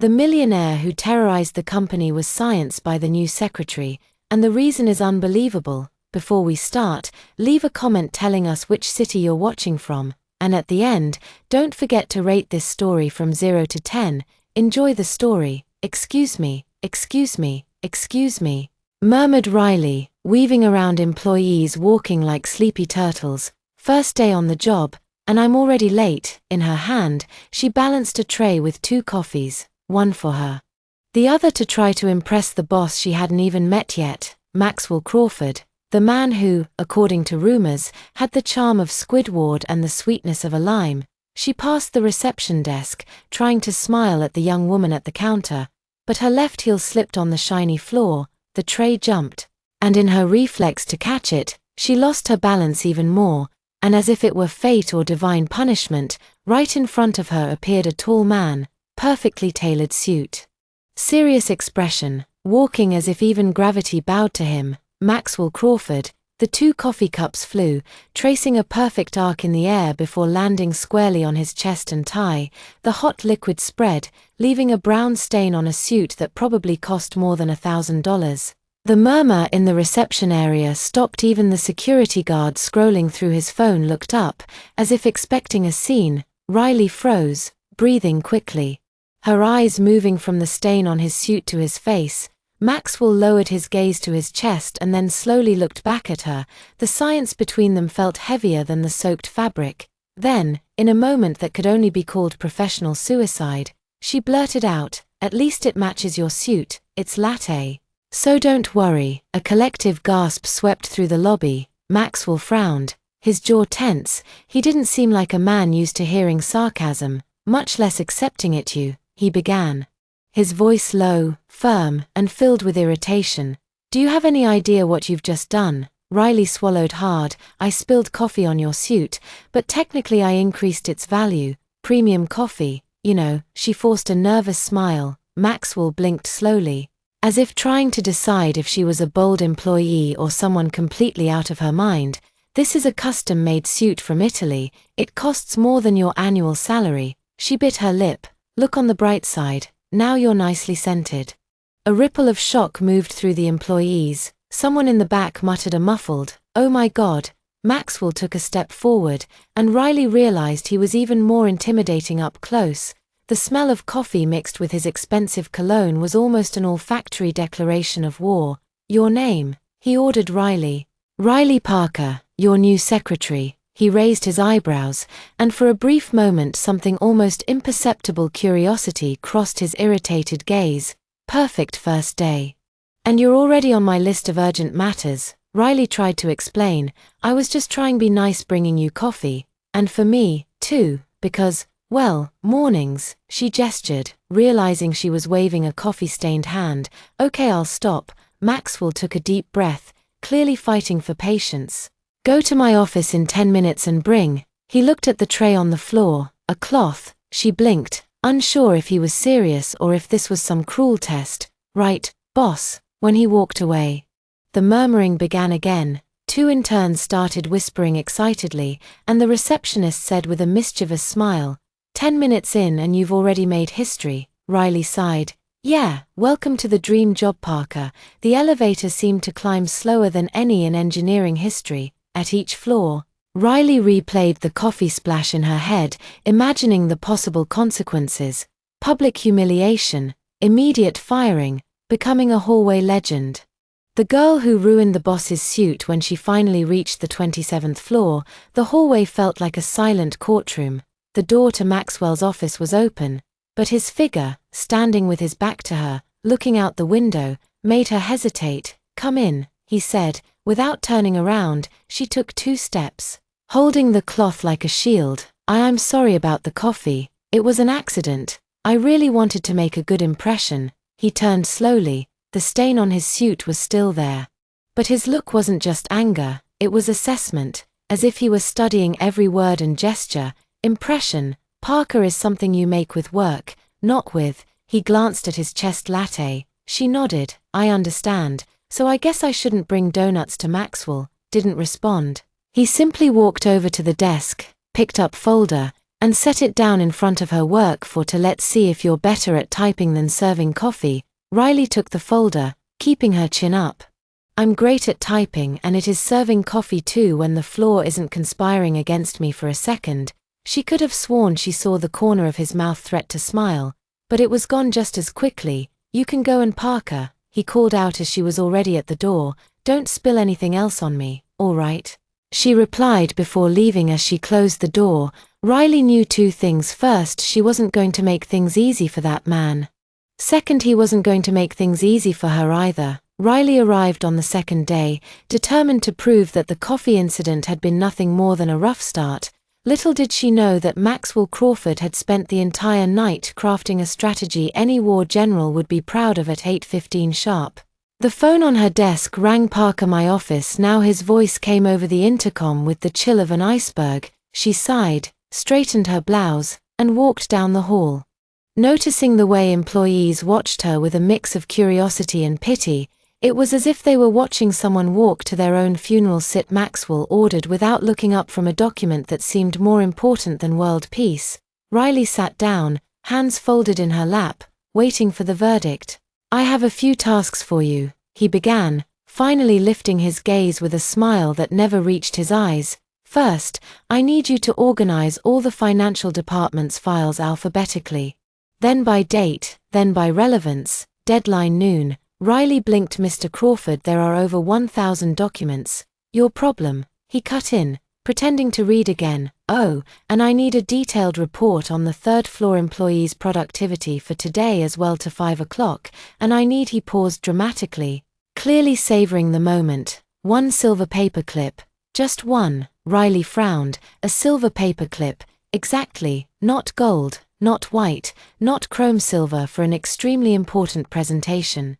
The millionaire who terrorized the company was silenced by the new secretary, and the reason is unbelievable. Before we start, leave a comment telling us which city you're watching from, and at the end, don't forget to rate this story from 0 to 10. Enjoy the story. Excuse me, excuse me, excuse me, murmured Riley, weaving around employees walking like sleepy turtles. First day on the job, and I'm already late. In her hand, she balanced a tray with 2 coffees, one for her, the other to try to impress the boss she hadn't even met yet, Maxwell Crawford, the man who, according to rumors, had the charm of Squidward and the sweetness of a lime. She passed the reception desk, trying to smile at the young woman at the counter, but her left heel slipped on the shiny floor, the tray jumped, and in her reflex to catch it, she lost her balance even more, and as if it were fate or divine punishment, right in front of her appeared a tall man, perfectly tailored suit, serious expression, walking as if even gravity bowed to him, Maxwell Crawford. The 2 coffee cups flew, tracing a perfect arc in the air before landing squarely on his chest and tie. The hot liquid spread, leaving a brown stain on a suit that probably cost more than $1,000. The murmur in the reception area stopped. Even the security guard scrolling through his phone looked up, as if expecting a scene. Riley froze, breathing quickly, her eyes moving from the stain on his suit to his face. Maxwell lowered his gaze to his chest and then slowly looked back at her. The silence between them felt heavier than the soaked fabric. Then, in a moment that could only be called professional suicide, she blurted out, "At least it matches your suit, it's latte. So don't worry." A collective gasp swept through the lobby. Maxwell frowned, his jaw tense. He didn't seem like a man used to hearing sarcasm, much less accepting it. He began, his voice low, firm, and filled with irritation. "Do you have any idea what you've just done?" Riley swallowed hard. "I spilled coffee on your suit, but technically I increased its value. Premium coffee, you know." She forced a nervous smile. Maxwell blinked slowly, as if trying to decide if she was a bold employee or someone completely out of her mind. "This is a custom-made suit from Italy. It costs more than your annual salary." She bit her lip. "Look on the bright side. Now you're nicely scented." A ripple of shock moved through the employees. Someone in the back muttered a muffled, "Oh my God." Maxwell took a step forward, and Riley realized he was even more intimidating up close. The smell of coffee mixed with his expensive cologne was almost an olfactory declaration of war. "Your name?" he ordered Riley. "Riley Parker, your new secretary." He raised his eyebrows, and for a brief moment something almost imperceptible curiosity crossed his irritated gaze. "Perfect first day. And you're already on my list of urgent matters." Riley tried to explain. "I was just trying to be nice bringing you coffee. And for me, too, because, well, mornings." She gestured, realizing she was waving a coffee-stained hand. "Okay, I'll stop." Maxwell took a deep breath, clearly fighting for patience. "Go to my office in 10 minutes and bring." He looked at the tray on the floor, a cloth. She blinked, unsure if he was serious or if this was some cruel test. "Right, boss." When he walked away, the murmuring began again. 2 interns started whispering excitedly, and the receptionist said with a mischievous smile, 10 minutes in and you've already made history." Riley sighed. "Yeah, welcome to the dream job, Parker." The elevator seemed to climb slower than any in engineering history. At each floor, Riley replayed the coffee splash in her head, imagining the possible consequences: public humiliation, immediate firing, becoming a hallway legend. The girl who ruined the boss's suit. When she finally reached the 27th floor, the hallway felt like a silent courtroom. The door to Maxwell's office was open, but his figure, standing with his back to her, looking out the window, made her hesitate. "Come in," he said. Without turning around, she took 2 steps, holding the cloth like a shield. I'm sorry about the coffee. It was an accident. I really wanted to make a good impression." He turned slowly. The stain on his suit was still there. But his look wasn't just anger, it was assessment, as if he were studying every word and gesture. "Impression, Parker, is something you make with work, not with." He glanced at his chest latte. She nodded. "I understand. So I guess I shouldn't bring donuts to Maxwell." Didn't respond. He simply walked over to the desk, picked up folder, and set it down in front of her work for to let's see if you're better at typing than serving coffee. Riley took the folder, keeping her chin up. I'm great at typing and it is serving coffee too when the floor isn't conspiring against me for a second. She could have sworn she saw the corner of his mouth threat to smile, but it was gone just as quickly. You can go and Parker, he called out as she was already at the door. Don't spill anything else on me, all right? She replied before leaving as she closed the door. Riley knew two things. First, she wasn't going to make things easy for that man. Second, he wasn't going to make things easy for her either. Riley arrived on the second day, determined to prove that the coffee incident had been nothing more than a rough start. Little did she know that Maxwell Crawford had spent the entire night crafting a strategy any war general would be proud of at 8:15 sharp. The phone on her desk rang. Parker, my office now. His voice came over the intercom with the chill of an iceberg. She sighed, straightened her blouse, and walked down the hall. Noticing the way employees watched her with a mix of curiosity and pity, it was as if they were watching someone walk to their own funeral. Sit, Maxwell ordered without looking up from a document that seemed more important than world peace. Riley sat down, hands folded in her lap, waiting for the verdict. I have a few tasks for you, he began, finally lifting his gaze with a smile that never reached his eyes. First, I need you to organize all the financial department's files alphabetically. Then by date, then by relevance, deadline noon. Riley blinked. Mr. Crawford, there are over 1,000 documents. Your problem, he cut in, pretending to read again. Oh, and I need a detailed report on the third floor employees' productivity for today as well to 5 o'clock, and I need. He paused dramatically, clearly savoring the moment. One silver paperclip, just one. Riley frowned. A silver paperclip, exactly, not gold, not white, not chrome silver, for an extremely important presentation.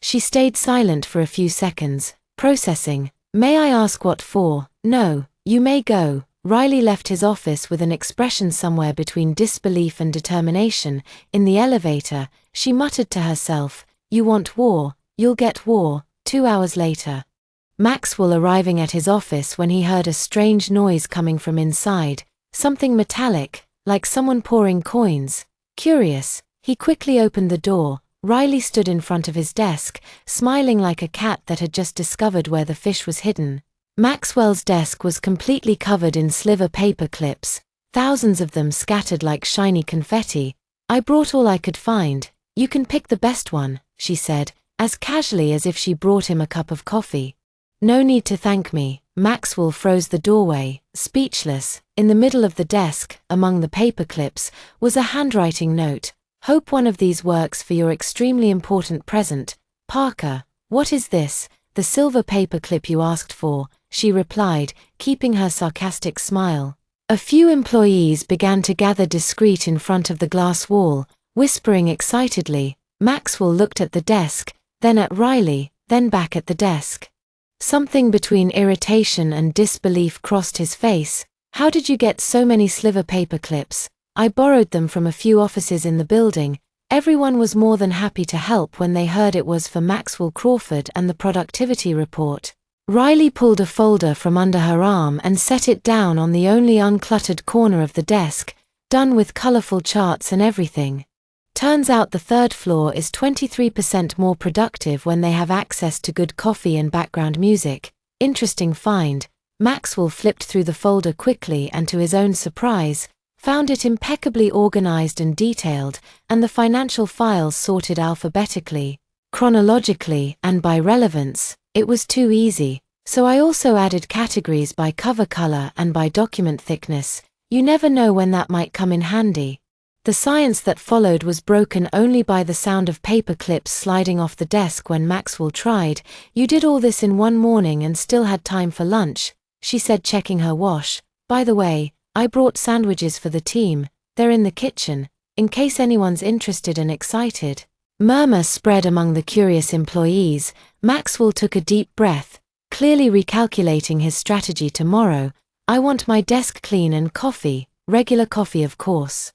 She stayed silent for a few seconds, processing. May I ask what for? No, you may go. Riley left his office with an expression somewhere between disbelief and determination. In the elevator, she muttered to herself, you want war, you'll get war. 2 hours later, Maxwell arriving at his office when he heard a strange noise coming from inside, something metallic, like someone pouring coins. Curious, he quickly opened the door. Riley stood in front of his desk, smiling like a cat that had just discovered where the fish was hidden. Maxwell's desk was completely covered in sliver paper clips, thousands of them scattered like shiny confetti. I brought all I could find. You can pick the best one, she said, as casually as if she brought him a cup of coffee. No need to thank me. Maxwell froze the doorway, speechless. In the middle of the desk, among the paper clips, was a handwriting note. Hope one of these works for your extremely important present. Parker, what is this? The silver paper clip you asked for, she replied, keeping her sarcastic smile. A few employees began to gather discreet in front of the glass wall, whispering excitedly. Maxwell looked at the desk, then at Riley, then back at the desk. Something between irritation and disbelief crossed his face. How did you get so many sliver paper clips? I borrowed them from a few offices in the building. Everyone was more than happy to help when they heard it was for Maxwell Crawford and the productivity report. Riley pulled a folder from under her arm and set it down on the only uncluttered corner of the desk, done with colorful charts and everything. Turns out the third floor is 23% more productive when they have access to good coffee and background music. Interesting find. Maxwell flipped through the folder quickly and to his own surprise, found it impeccably organized and detailed, and the financial files sorted alphabetically, chronologically, and by relevance. It was too easy, so I also added categories by cover color and by document thickness. You never know when that might come in handy. The silence that followed was broken only by the sound of paper clips sliding off the desk when Maxwell tried. You did all this in one morning and still had time for lunch, she said, checking her watch. By the way, I brought sandwiches for the team. They're in the kitchen, in case anyone's interested and excited. Murmur spread among the curious employees. Maxwell took a deep breath, clearly recalculating his strategy. Tomorrow, I want my desk clean and coffee, regular coffee of course.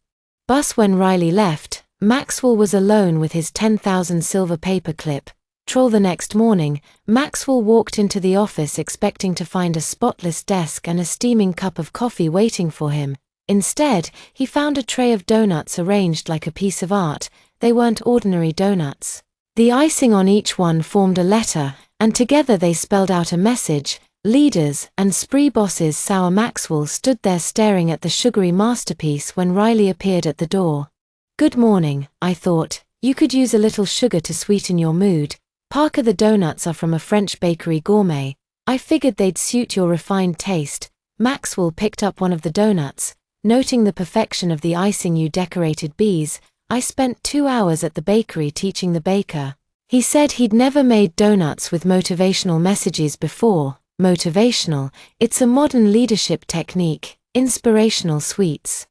Bus. When Riley left, Maxwell was alone with his 10,000 silver paper clip. Troll. The next morning, Maxwell walked into the office expecting to find a spotless desk and a steaming cup of coffee waiting for him. Instead, he found a tray of donuts arranged like a piece of art. They weren't ordinary donuts. The icing on each one formed a letter, and together they spelled out a message. Leaders and spree bosses. Sour Maxwell stood there staring at the sugary masterpiece when Riley appeared at the door. "Good morning," I thought. "You could use a little sugar to sweeten your mood." "Parker, the donuts are from a French bakery gourmet. I figured they'd suit your refined taste." Maxwell picked up one of the donuts, noting the perfection of the icing. "You decorated bees." "I spent 2 hours at the bakery teaching the baker." He said he'd never made donuts with motivational messages before. Motivational, it's a modern leadership technique. Inspirational sweets.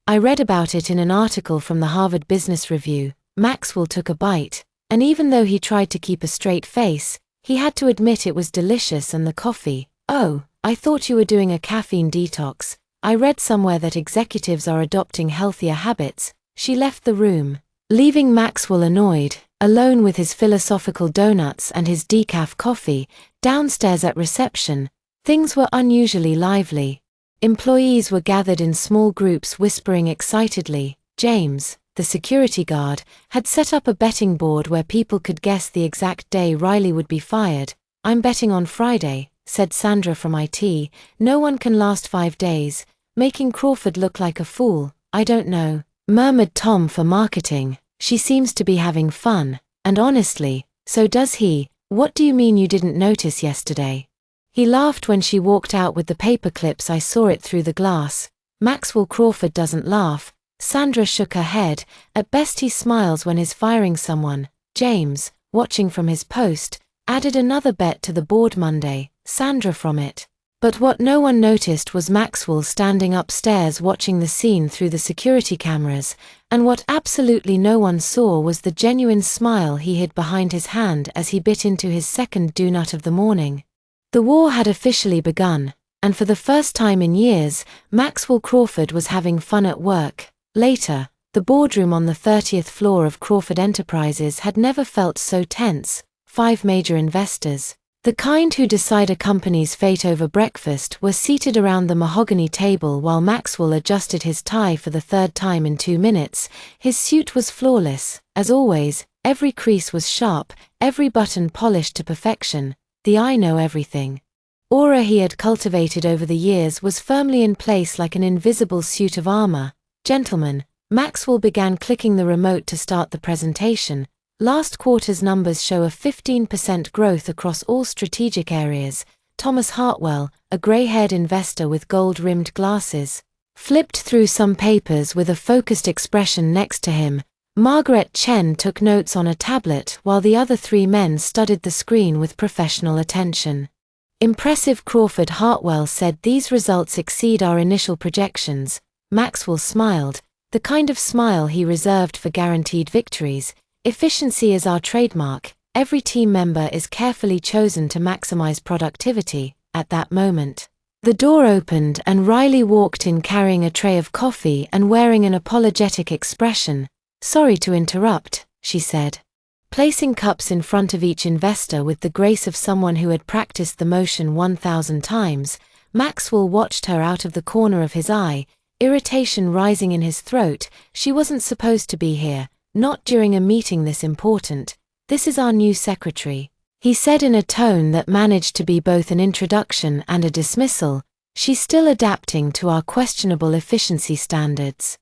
I read about it in an article from the Harvard Business Review. Maxwell took a bite, and even though he tried to keep a straight face, he had to admit it was delicious. "And the coffee?" "Oh, I thought you were doing a caffeine detox. I read somewhere that executives are adopting healthier habits." She left the room, leaving Maxwell annoyed, alone with his philosophical donuts and his decaf coffee. Downstairs at reception, things were unusually lively. Employees were gathered in small groups whispering excitedly. James, the security guard, had set up a betting board where people could guess the exact day Riley would be fired. "I'm betting on Friday," said Sandra from IT. "No one can last 5 days, making Crawford look like a fool." "I don't know," murmured Tom for marketing. "She seems to be having fun, and honestly, so does he." "What do you mean you didn't notice yesterday?" He laughed when she walked out with the paper clips. "I saw it through the glass." Maxwell Crawford doesn't laugh. Sandra shook her head. "At best he smiles when he's firing someone." James, watching from his post, added another bet to the board Monday. Sandra from it. But what no one noticed was Maxwell standing upstairs watching the scene through the security cameras, and what absolutely no one saw was the genuine smile he hid behind his hand as he bit into his second donut of the morning. The war had officially begun, and for the first time in years, Maxwell Crawford was having fun at work. Later, the boardroom on the 30th floor of Crawford Enterprises had never felt so tense. 5 major investors, the kind who decide a company's fate over breakfast, were seated around the mahogany table while Maxwell adjusted his tie for the 3rd time in 2 minutes. His suit was flawless, as always. Every crease was sharp, every button polished to perfection. The "I know everything" aura he had cultivated over the years was firmly in place like an invisible suit of armor. "Gentlemen," Maxwell began clicking the remote to start the presentation. "Last quarter's numbers show a 15% growth across all strategic areas." Thomas Hartwell, a gray-haired investor with gold-rimmed glasses, flipped through some papers with a focused expression next to him. Margaret Chen took notes on a tablet while the other 3 men studied the screen with professional attention. "Impressive," Crawford. Hartwell said. "These results exceed our initial projections." Maxwell smiled, the kind of smile he reserved for guaranteed victories. "Efficiency is our trademark. Every team member is carefully chosen to maximize productivity." At that moment, the door opened and Riley walked in carrying a tray of coffee and wearing an apologetic expression. "Sorry to interrupt," she said, placing cups in front of each investor with the grace of someone who had practiced the motion 1,000 times. Maxwell watched her out of the corner of his eye, irritation rising in his throat. "She wasn't supposed to be here, not during a meeting this important. This is our new secretary," he said in a tone that managed to be both an introduction and a dismissal. "She's still adapting to our questionable efficiency standards."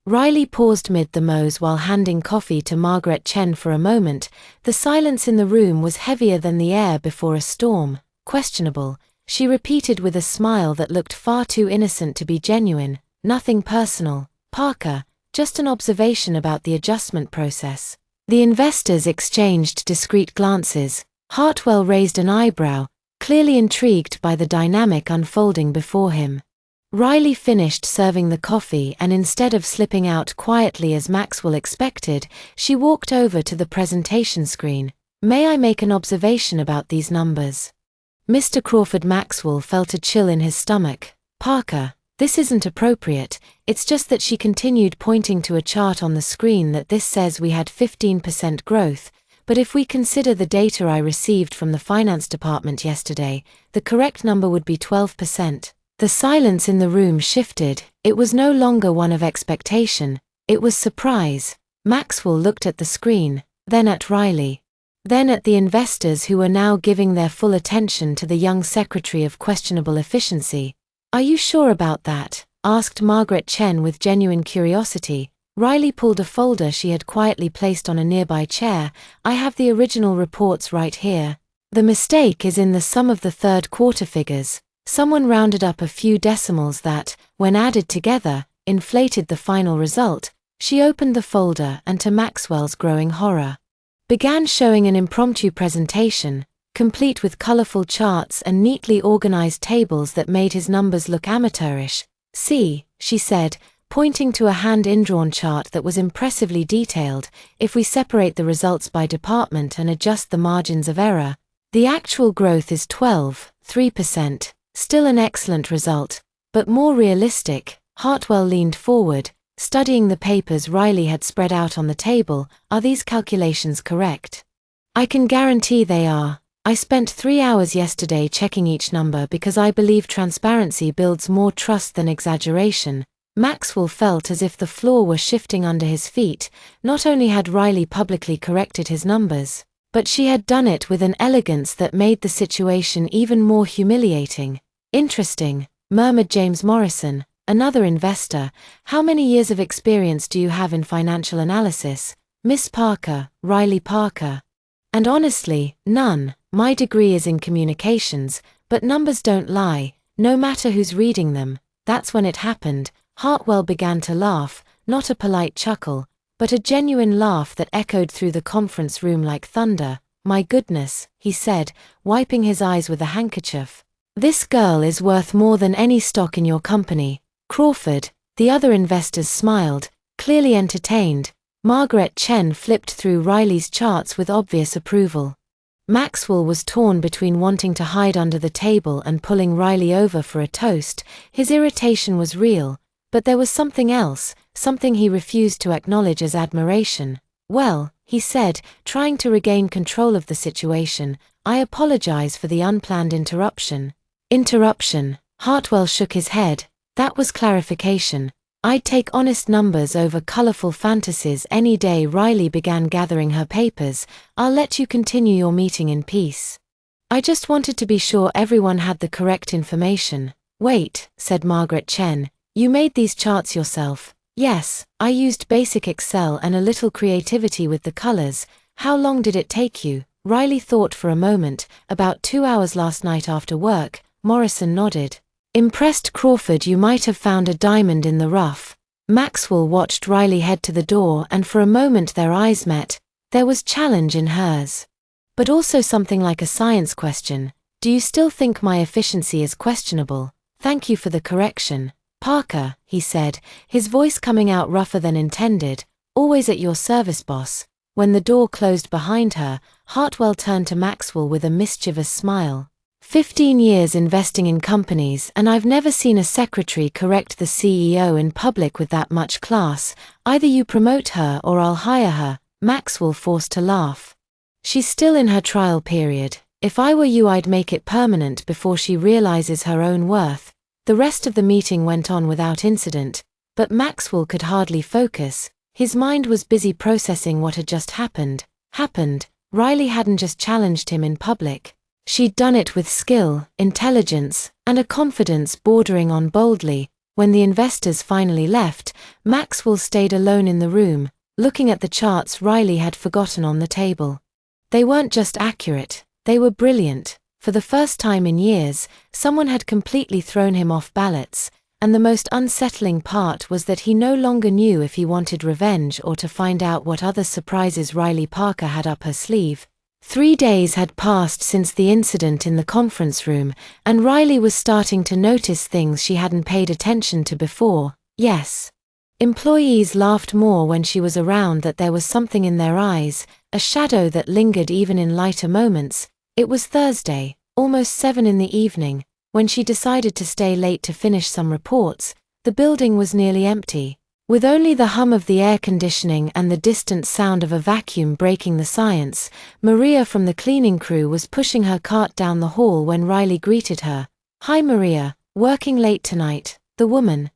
Riley paused mid the mose while handing coffee to Margaret Chen for a moment. The silence in the room was heavier than the air before a storm. "Questionable," she repeated with a smile that looked far too innocent to be genuine. "Nothing personal, Parker, just an observation about the adjustment process." The investors exchanged discreet glances. Hartwell raised an eyebrow, clearly intrigued by the dynamic unfolding before him. Riley finished serving the coffee and instead of slipping out quietly as Maxwell expected, she walked over to the presentation screen. "May I make an observation about these numbers?" Mr. Crawford. Maxwell felt a chill in his stomach. "Parker, this isn't appropriate. It's just that," she continued, pointing to a chart on the screen, "that this says we had 15% growth, but if we consider the data I received from the finance department yesterday, the correct number would be 12%. The silence in the room shifted. It was no longer one of expectation, it was surprise. Maxwell looked at the screen, then at Riley. Then at the investors who were now giving their full attention to the young secretary of questionable efficiency. "Are you sure about that?" asked Margaret Chen with genuine curiosity. Riley pulled a folder she had quietly placed on a nearby chair. "I have the original reports right here. The mistake is in the sum of the third quarter figures. Someone rounded up a few decimals that, when added together, inflated the final result." She opened the folder and, to Maxwell's growing horror, began showing an impromptu presentation, complete with colorful charts and neatly organized tables that made his numbers look amateurish. "See," she said, pointing to a hand-indrawn chart that was impressively detailed, "if we separate the results by department and adjust the margins of error, the actual growth is 12.3%. Still an excellent result, but more realistic." Hartwell leaned forward, studying the papers Riley had spread out on the table. "Are these calculations correct?" "I can guarantee they are. I spent 3 hours yesterday checking each number because I believe transparency builds more trust than exaggeration." Maxwell felt as if the floor were shifting under his feet. Not only had Riley publicly corrected his numbers, but she had done it with an elegance that made the situation even more humiliating. "Interesting," murmured James Morrison, another investor. "How many years of experience do you have in financial analysis, Miss Parker?" "Riley Parker. And honestly, none. My degree is in communications, but numbers don't lie, no matter who's reading them." That's when it happened. Hartwell began to laugh, not a polite chuckle, but a genuine laugh that echoed through the conference room like thunder. "My goodness," he said, wiping his eyes with a handkerchief. "This girl is worth more than any stock in your company, Crawford." The other investors smiled, clearly entertained. Margaret Chen flipped through Riley's charts with obvious approval. Maxwell was torn between wanting to hide under the table and pulling Riley over for a toast. His irritation was real, but there was something else, something he refused to acknowledge as admiration. "Well," he said, trying to regain control of the situation, "I apologize for the unplanned interruption." "Interruption?" Hartwell shook his head. "That was clarification. I'd take honest numbers over colorful fantasies any day." Riley began gathering her papers. "I'll let you continue your meeting in peace. I just wanted to be sure everyone had the correct information." "Wait," said Margaret Chen. "You made these charts yourself?" "Yes, I used basic Excel and a little creativity with the colors." "How long did it take you?" Riley thought for a moment. "About 2 hours last night after work." Morrison nodded. "Impressed, Crawford. You might have found a diamond in the rough." Maxwell watched Riley head to the door, and for a moment their eyes met. There was challenge in hers, but also something like a science question. "Do you still think my efficiency is questionable?" "Thank you for the correction, Parker," he said, his voice coming out rougher than intended. "Always at your service, boss." When the door closed behind her, Hartwell turned to Maxwell with a mischievous smile. 15 years investing in companies, and I've never seen a secretary correct the CEO in public with that much class. Either you promote her or I'll hire her." Maxwell forced to laugh. "She's still in her trial period. If I were you, I'd make it permanent before she realizes her own worth." The rest of the meeting went on without incident, but Maxwell could hardly focus. His mind was busy processing what had just happened. Riley hadn't just challenged him in public. She'd done it with skill, intelligence, and a confidence bordering on boldly. When the investors finally left, Maxwell stayed alone in the room, looking at the charts Riley had forgotten on the table. They weren't just accurate, they were brilliant. For the first time in years, someone had completely thrown him off balance, and the most unsettling part was that he no longer knew if he wanted revenge or to find out what other surprises Riley Parker had up her sleeve. 3 days had passed since the incident in the conference room, and Riley was starting to notice things she hadn't paid attention to before. Yes. Employees laughed more when she was around, that there was something in their eyes, a shadow that lingered even in lighter moments. It was Thursday, almost 7 in the evening, when she decided to stay late to finish some reports. The building was nearly empty, with only the hum of the air conditioning and the distant sound of a vacuum breaking the silence. Maria from the cleaning crew was pushing her cart down the hall when Riley greeted her. "Hi Maria, Working late tonight, the woman,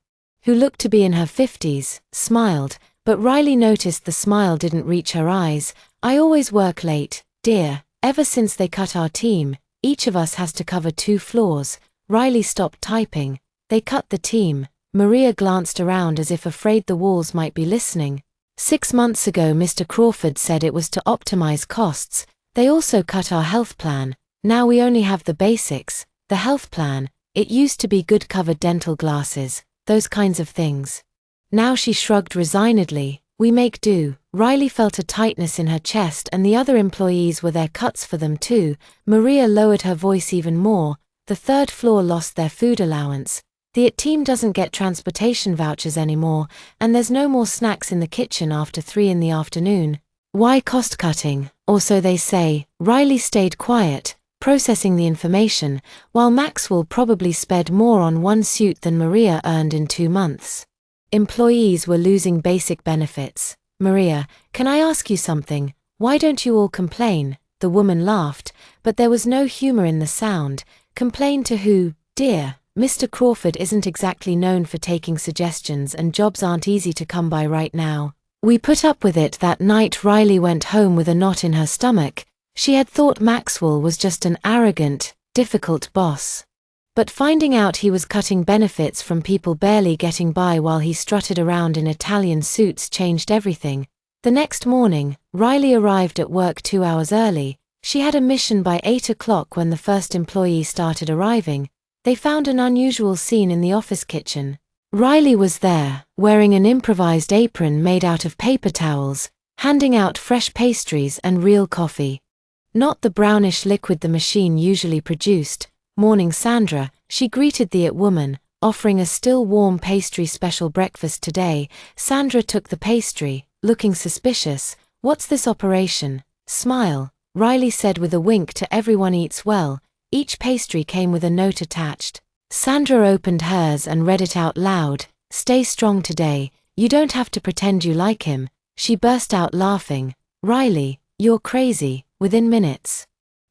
who looked to be in her 50s, smiled, but Riley noticed the smile didn't reach her eyes. I always work late, dear. Ever since they cut our team, each of us has to cover 2 floors. Riley stopped typing. They cut the team. Maria glanced around as if afraid the walls might be listening. 6 months ago Mr. Crawford said it was to optimize costs. They also cut our health plan. Now we only have the basics. The health plan, it used to be good covered dental glasses, those kinds of things. Now she shrugged resignedly. We make do. Riley felt a tightness in her chest and the other employees were there cuts for them too. Maria lowered her voice even more. The 3rd floor lost their food allowance. The IT team doesn't get transportation vouchers anymore, and there's no more snacks in the kitchen after 3 in the afternoon. Why cost cutting? Or so they say. Riley stayed quiet, processing the information, while Maxwell probably spent more on one suit than Maria earned in 2 months. Employees were losing basic benefits. Maria, can I ask you something? Why don't you all complain? The woman laughed, but there was no humor in the sound. Complain to who, dear? Mr. Crawford isn't exactly known for taking suggestions and jobs aren't easy to come by right now. We put up with it. That night Riley went home with a knot in her stomach. She had thought Maxwell was just an arrogant, difficult boss. But finding out he was cutting benefits from people barely getting by while he strutted around in Italian suits changed everything. The next morning, Riley arrived at work 2 hours early. She had a mission by 8 o'clock when the first employee started arriving. They found an unusual scene in the office kitchen. Riley was there, wearing an improvised apron made out of paper towels, handing out fresh pastries and real coffee. Not the brownish liquid the machine usually produced. Morning Sandra, she greeted the IT woman, offering a still warm pastry. Special breakfast today. Sandra took the pastry, looking suspicious. What's this operation? Smile, Riley said with a wink to everyone eats well. Each pastry came with a note attached. Sandra opened hers and read it out loud. Stay strong today, you don't have to pretend you like him. She burst out laughing. Riley, you're crazy. Within minutes,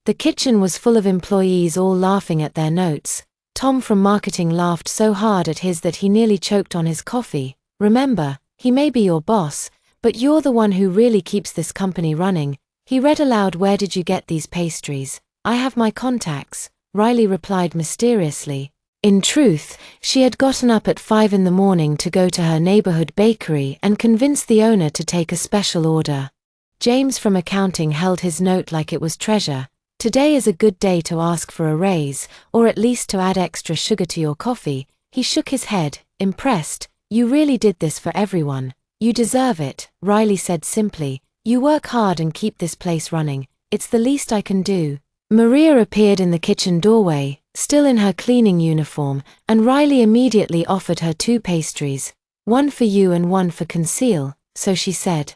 the kitchen was full of employees all laughing at their notes. Tom from marketing laughed so hard at his that he nearly choked on his coffee. Remember, he may be your boss, but you're the one who really keeps this company running. He read aloud. Where did you get these pastries? I have my contacts, Riley replied mysteriously. In truth, she had gotten up at 5 in the morning to go to her neighborhood bakery and convince the owner to take a special order. James from accounting held his note like it was treasure. Today is a good day to ask for a raise, or at least to add extra sugar to your coffee. He shook his head, impressed. You really did this for everyone. You deserve it, Riley said simply. You work hard and keep this place running. It's the least I can do. Maria appeared in the kitchen doorway, still in her cleaning uniform, and Riley immediately offered her 2 pastries. One for you and one for Conceal, so she said.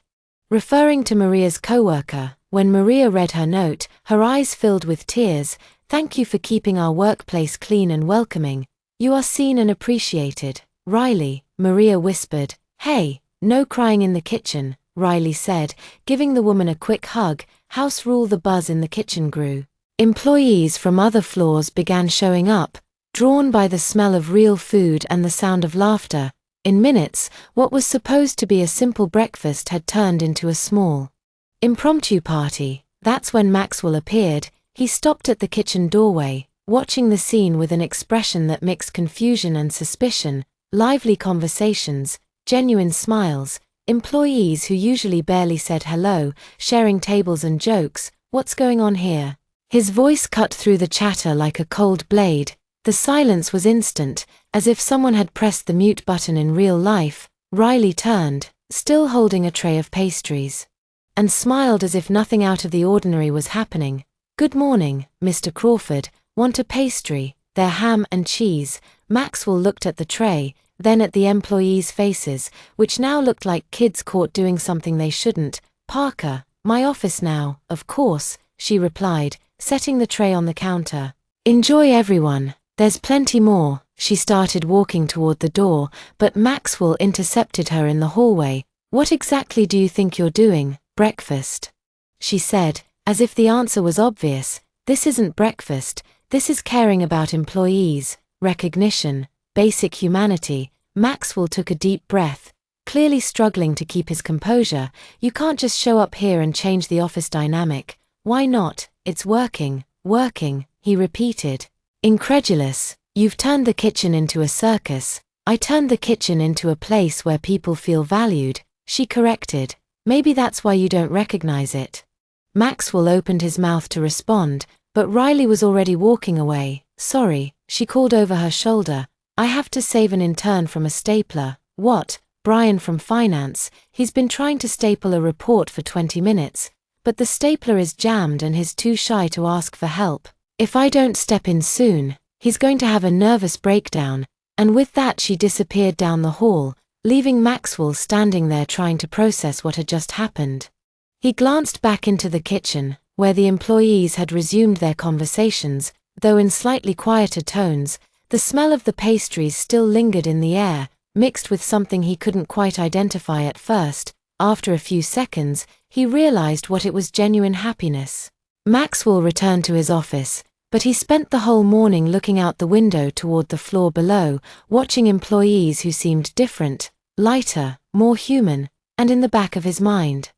Referring to Maria's coworker, when Maria read her note, her eyes filled with tears. Thank you for keeping our workplace clean and welcoming. You are seen and appreciated. Riley, Maria whispered. Hey, no crying in the kitchen, Riley said, giving the woman a quick hug. House rule. The buzz in the kitchen grew. Employees from other floors began showing up, drawn by the smell of real food and the sound of laughter. In minutes, what was supposed to be a simple breakfast had turned into a small, impromptu party. That's when Maxwell appeared. He stopped at the kitchen doorway, watching the scene with an expression that mixed confusion and suspicion. Lively conversations, genuine smiles, employees who usually barely said hello, sharing tables and jokes. What's going on here? His voice cut through the chatter like a cold blade. The silence was instant, as if someone had pressed the mute button in real life. Riley turned, still holding a tray of pastries, and smiled as if nothing out of the ordinary was happening. Good morning, Mr. Crawford. Want a pastry? They're ham and cheese. Maxwell looked at the tray, then at the employees' faces, which now looked like kids caught doing something they shouldn't. Parker, my office now, of course, she replied, setting the tray on the counter. Enjoy everyone. There's plenty more. She started walking toward the door, but Maxwell intercepted her in the hallway. What exactly do you think you're doing? Breakfast, she said, as if the answer was obvious. This isn't breakfast, this is caring about employees. recognition, basic humanity. Maxwell took a deep breath, clearly struggling to keep his composure. You can't just show up here and change the office dynamic. Why not? It's working, he repeated. Incredulous. You've turned the kitchen into a circus. I turned the kitchen into a place where people feel valued, she corrected. Maybe that's why you don't recognize it. Maxwell opened his mouth to respond, but Riley was already walking away. Sorry, she called over her shoulder. I have to save an intern from a stapler. What? Brian from finance. He's been trying to staple a report for 20 minutes, but the stapler is jammed and he's too shy to ask for help. If I don't step in soon, he's going to have a nervous breakdown. And with that she disappeared down the hall, leaving Maxwell standing there trying to process what had just happened. He glanced back into the kitchen, where the employees had resumed their conversations, though in slightly quieter tones. The smell of the pastries still lingered in the air, mixed with something he couldn't quite identify at first. After a few seconds, he realized what it was: genuine happiness. Maxwell returned to his office, but he spent the whole morning looking out the window toward the floor below, watching employees who seemed different, lighter, more human, and in the back of his mind,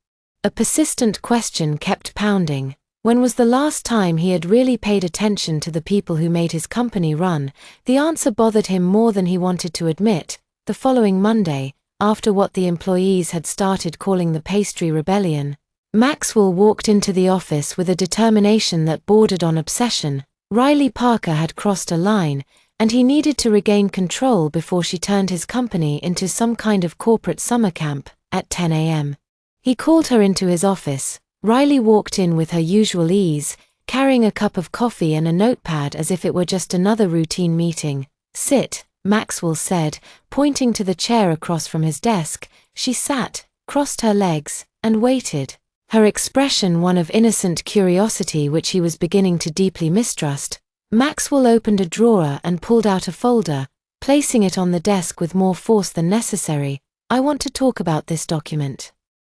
a persistent question kept pounding. When was the last time he had really paid attention to the people who made his company run? The answer bothered him more than he wanted to admit. The following Monday, after what the employees had started calling the pastry rebellion, Maxwell walked into the office with a determination that bordered on obsession. Riley Parker had crossed a line, and he needed to regain control before she turned his company into some kind of corporate summer camp. At 10 a.m. he called her into his office. Riley walked in with her usual ease, carrying a cup of coffee and a notepad as if it were just another routine meeting. Sit, Maxwell said, pointing to the chair across from his desk. She sat, crossed her legs, and waited. Her expression one of innocent curiosity which he was beginning to deeply mistrust. Maxwell opened a drawer and pulled out a folder, placing it on the desk with more force than necessary. I want to talk about this document.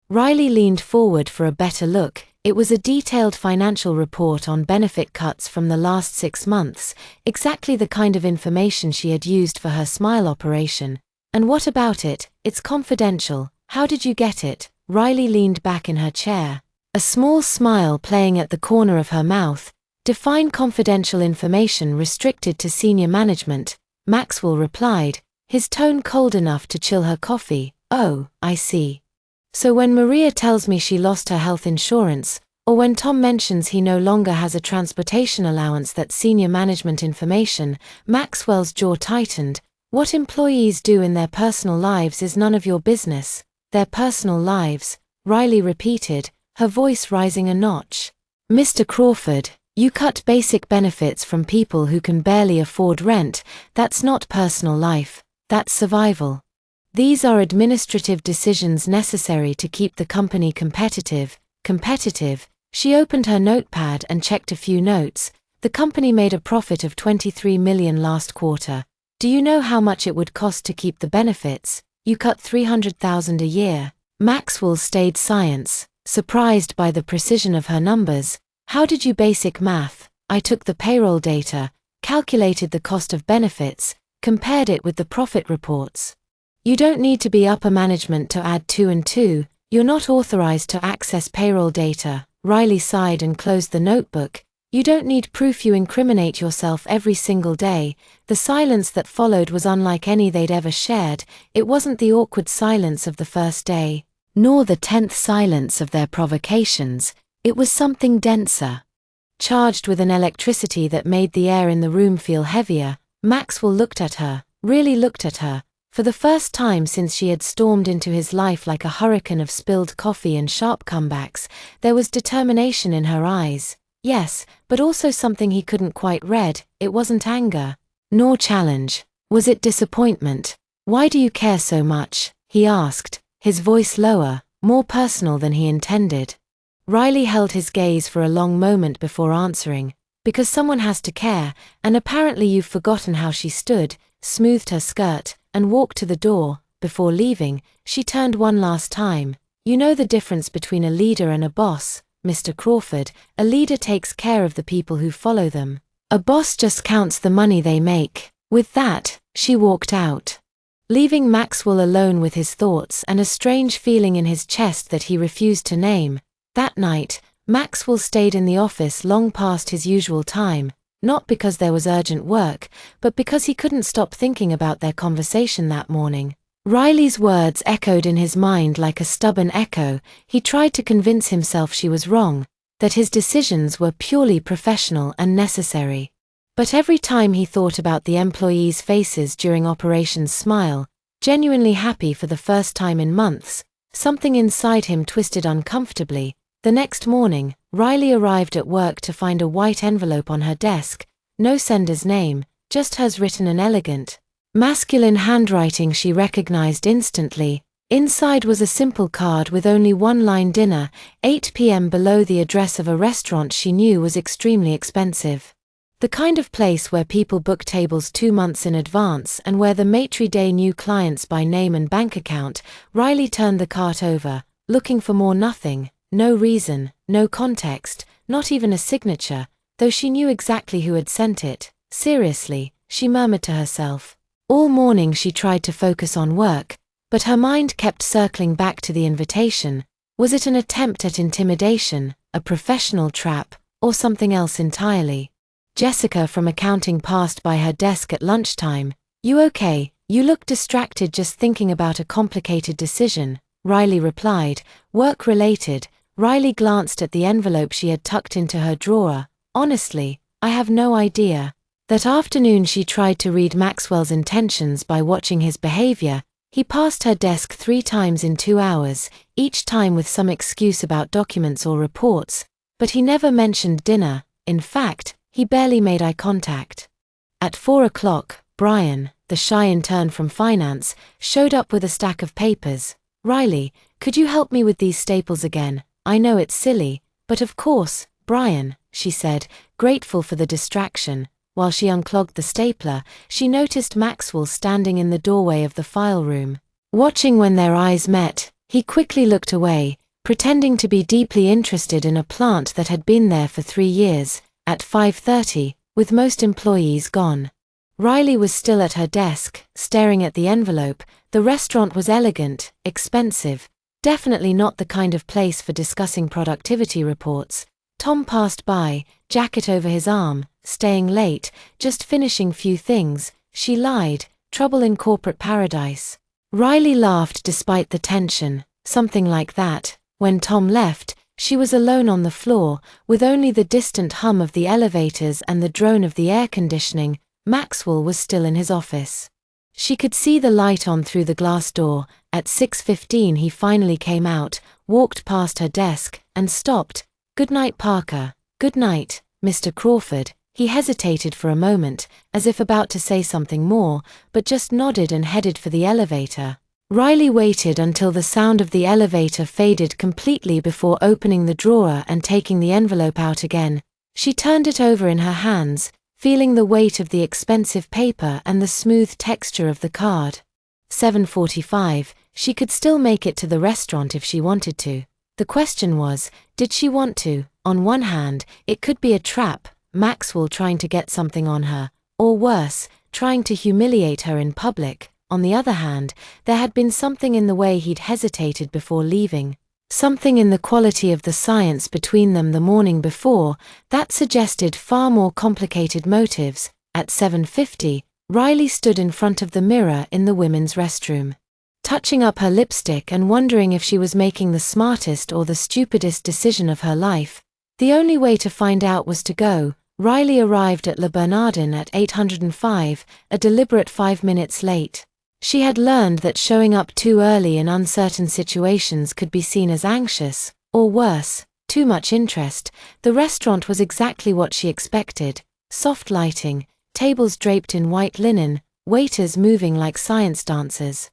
Riley leaned forward for a better look. It was a detailed financial report on benefit cuts from the last 6 months, exactly the kind of information she had used for her smile operation. And what about it? It's confidential. How did you get it? Riley leaned back in her chair, a small smile playing at the corner of her mouth. Define confidential information restricted to senior management, Maxwell replied, his tone cold enough to chill her coffee. Oh, I see. So when Maria tells me she lost her health insurance, or when Tom mentions he no longer has a transportation allowance, that's senior management information. Maxwell's jaw tightened. What employees do in their personal lives is none of your business. Their personal lives, Riley repeated, her voice rising a notch. Mr. Crawford, you cut basic benefits from people who can barely afford rent. That's not personal life, that's survival. These are administrative decisions necessary to keep the company competitive. She opened her notepad and checked a few notes. The company made a profit of $23 million last quarter. Do you know how much it would cost to keep the benefits? You cut $300,000 a year. Maxwell stayed silent, surprised by the precision of her numbers. How did you basic math? I took the payroll data, calculated the cost of benefits, compared it with the profit reports. You don't need to be upper management to add 2 and 2. You're not authorized to access payroll data. Riley sighed and closed the notebook. You don't need proof. You incriminate yourself every single day. The silence that followed was unlike any they'd ever shared. It wasn't the awkward silence of the first day, nor the tense silence of their provocations. It was something denser, charged with an electricity that made the air in the room feel heavier. Maxwell looked at her, really looked at her. For the first time since she had stormed into his life like a hurricane of spilled coffee and sharp comebacks, there was determination in her eyes. Yes, but also something he couldn't quite read. It wasn't anger, nor challenge. Was it disappointment? Why do you care so much? He asked, his voice lower, more personal than he intended. Riley held his gaze for a long moment before answering. Because someone has to care, and apparently you've forgotten how. She stood, smoothed her skirt, and walked to the door. Before leaving, she turned one last time. You know the difference between a leader and a boss, Mr. Crawford. A leader takes care of the people who follow them. A boss just counts the money they make. With that, she walked out, leaving Maxwell alone with his thoughts and a strange feeling in his chest that he refused to name. That night, Maxwell stayed in the office long past his usual time, not because there was urgent work, but because he couldn't stop thinking about their conversation that morning. Riley's words echoed in his mind like a stubborn echo. He tried to convince himself she was wrong, that his decisions were purely professional and necessary. But every time he thought about the employees' faces during Operation Smile, genuinely happy for the first time in months, something inside him twisted uncomfortably. The next morning, Riley arrived at work to find a white envelope on her desk, no sender's name, just hers written in elegant, masculine handwriting she recognized instantly. Inside was a simple card with only one line: dinner, 8 p.m. below the address of a restaurant she knew was extremely expensive. The kind of place where people book tables 2 months in advance and where the maitre d' knew clients by name and bank account. Riley turned the cart over, looking for more. Nothing, no reason, no context, not even a signature, though she knew exactly who had sent it. Seriously, she murmured to herself. All morning she tried to focus on work, but her mind kept circling back to the invitation. Was it an attempt at intimidation, a professional trap, or something else entirely? Jessica from accounting passed by her desk at lunchtime. "You okay? You look distracted just thinking about a complicated decision," Riley replied. "Work-related." Riley glanced at the envelope she had tucked into her drawer. "Honestly, I have no idea." That afternoon she tried to read Maxwell's intentions by watching his behavior. He passed her desk 3 times in 2 hours, each time with some excuse about documents or reports, but he never mentioned dinner. In fact, he barely made eye contact. At 4 o'clock, Brian, the shy intern from finance, showed up with a stack of papers. "Riley, could you help me with these staples again? I know it's silly, but of course, Brian," she said, grateful for the distraction. While she unclogged the stapler, she noticed Maxwell standing in the doorway of the file room. Watching when their eyes met, he quickly looked away, pretending to be deeply interested in a plant that had been there for 3 years. At 5:30, with most employees gone, Riley was still at her desk, staring at the envelope. The restaurant was elegant, expensive, definitely not the kind of place for discussing productivity reports. Tom passed by, jacket over his arm. "Staying late, just finishing few things," she lied. "Trouble in corporate paradise." Riley laughed despite the tension. Something like that. When Tom left, she was alone on the floor, with only the distant hum of the elevators and the drone of the air conditioning. Maxwell was still in his office. She could see the light on through the glass door. At 6:15 he finally came out, walked past her desk, and stopped. "Good night, Parker." "Good night, Mr. Crawford." He hesitated for a moment, as if about to say something more, but just nodded and headed for the elevator. Riley waited until the sound of the elevator faded completely before opening the drawer and taking the envelope out again. She turned it over in her hands, feeling the weight of the expensive paper and the smooth texture of the card. 7:45, she could still make it to the restaurant if she wanted to. The question was, did she want to? On one hand, it could be a trap, Maxwell trying to get something on her, or worse, trying to humiliate her in public. On the other hand, there had been something in the way he'd hesitated before leaving, something in the quality of the science between them the morning before, that suggested far more complicated motives. At 7:50, Riley stood in front of the mirror in the women's restroom, touching up her lipstick and wondering if she was making the smartest or the stupidest decision of her life. The only way to find out was to go. Riley arrived at Le Bernardin at 8:05, a deliberate 5 minutes late. She had learned that showing up too early in uncertain situations could be seen as anxious, or worse, too much interest. The restaurant was exactly what she expected. Soft lighting, tables draped in white linen, waiters moving like science dancers,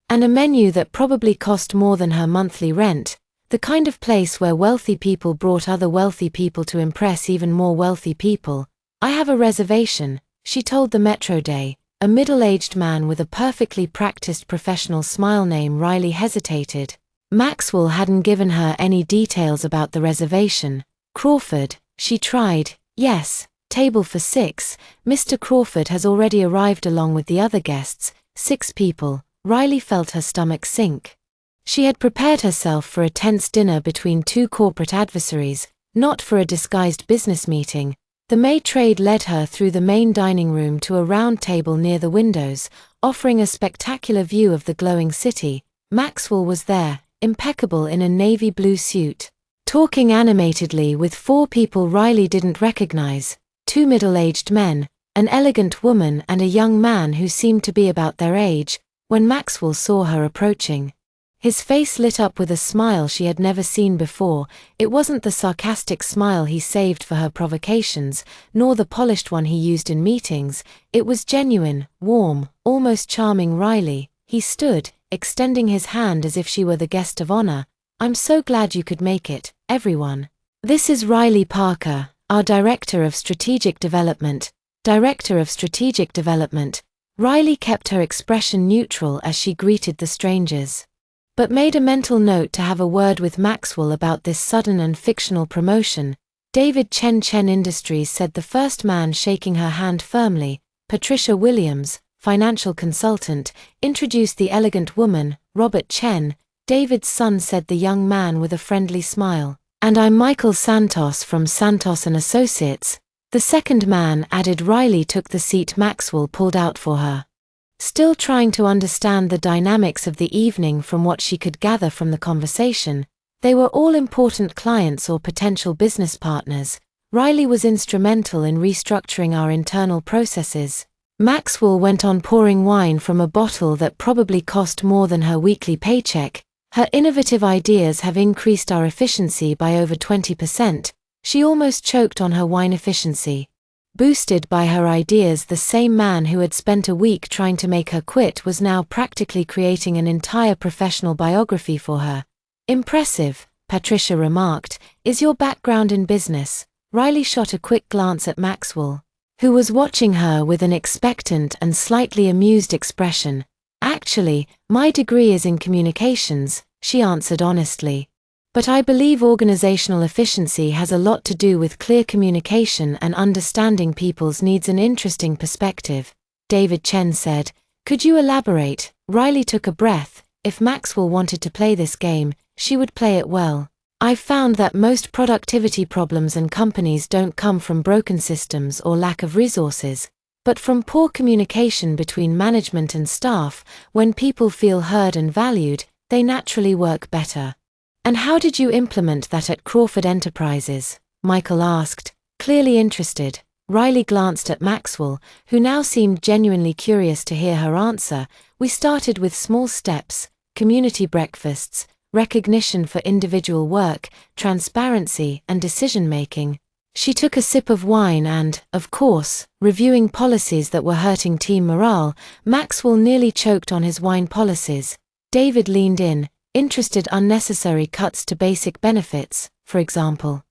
and a menu that probably cost more than her monthly rent. The kind of place where wealthy people brought other wealthy people to impress even more wealthy people. "I have a reservation," she told the Metro Day. A middle-aged man with a perfectly practiced professional smile. Name. Riley hesitated. Maxwell hadn't given her any details about the reservation. "Crawford," she tried. "Yes." Table for 6, Mr. Crawford has already arrived along with the other guests, 6 people. Riley felt her stomach sink. She had prepared herself for a tense dinner between 2 corporate adversaries, not for a disguised business meeting. The maid led her through the main dining room to a round table near the windows, offering a spectacular view of the glowing city. Maxwell was there, impeccable in a navy blue suit, talking animatedly with 4 people Riley didn't recognize, 2 middle-aged men, an elegant woman and a young man who seemed to be about their age. When Maxwell saw her approaching, his face lit up with a smile she had never seen before. It wasn't the sarcastic smile he saved for her provocations, nor the polished one he used in meetings. It was genuine, warm, almost charming. Riley, he stood, extending his hand as if she were the guest of honor. "I'm so glad you could make it, everyone. This is Riley Parker, our Director of Strategic Development." Director of Strategic Development. Riley kept her expression neutral as she greeted the strangers, but made a mental note to have a word with Maxwell about this sudden and fictional promotion. David Shin-chan Industries said, the first man shaking her hand firmly. Patricia Williams, financial consultant, introduced the elegant woman. Robert Chen, David's son, said the young man with a friendly smile. "And I'm Michael Santos from Santos & Associates." The second man added. Riley took the seat Maxwell pulled out for her, still trying to understand the dynamics of the evening. From what she could gather from the conversation, they were all important clients or potential business partners. "Riley was instrumental in restructuring our internal processes." Maxwell went on, pouring wine from a bottle that probably cost more than her weekly paycheck. "Her innovative ideas have increased our efficiency by over 20%. She almost choked on her wine. Efficiency boosted by her ideas. The same man who had spent a week trying to make her quit was now practically creating an entire professional biography for her. "Impressive," Patricia remarked. "Is your background in business?" Riley shot a quick glance at Maxwell, who was watching her with an expectant and slightly amused expression. "Actually, my degree is in communications," she answered honestly. "But I believe organizational efficiency has a lot to do with clear communication and understanding people's needs." "An interesting perspective," David Chen said. "Could you elaborate?" Riley took a breath. If Maxwell wanted to play this game, she would play it well. "I've found that most productivity problems in companies don't come from broken systems or lack of resources, but from poor communication between management and staff. When people feel heard and valued, they naturally work better." "And how did you implement that at Crawford Enterprises?" Michael asked, clearly interested. Riley glanced at Maxwell, who now seemed genuinely curious to hear her answer. "We started with small steps: community breakfasts, recognition for individual work, transparency, and decision-making." She took a sip of wine and, of course, reviewing policies that were hurting team morale. Maxwell nearly choked on his wine. "Policies?" David leaned in, interested. "Unnecessary cuts to basic benefits, for example.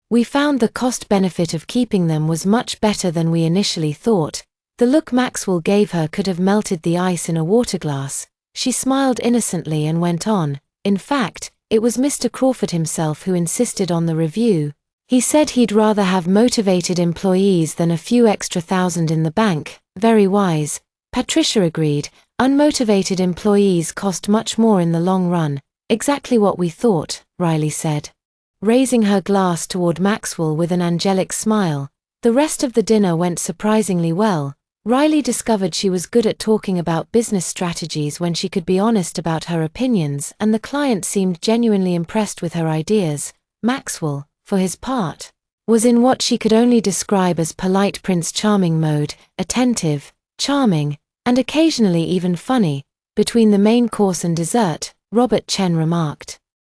We found the cost-benefit of keeping them was much better than we initially thought." The look Maxwell gave her could have melted the ice in a water glass. She smiled innocently and went on. "In fact, it was Mr. Crawford himself who insisted on the review. He said he'd rather have motivated employees than a few extra thousand in the bank." "Very wise," Patricia agreed. "Unmotivated employees cost much more in the long run." "Exactly what we thought," Riley said, raising her glass toward Maxwell with an angelic smile. The rest of the dinner went surprisingly well. Riley discovered she was good at talking about business strategies when she could be honest about her opinions, and the client seemed genuinely impressed with her ideas. Maxwell, for his part, was in what she could only describe as polite Prince Charming mode, attentive, charming, and occasionally even funny. Between the main course and dessert, Robert Chen remarked,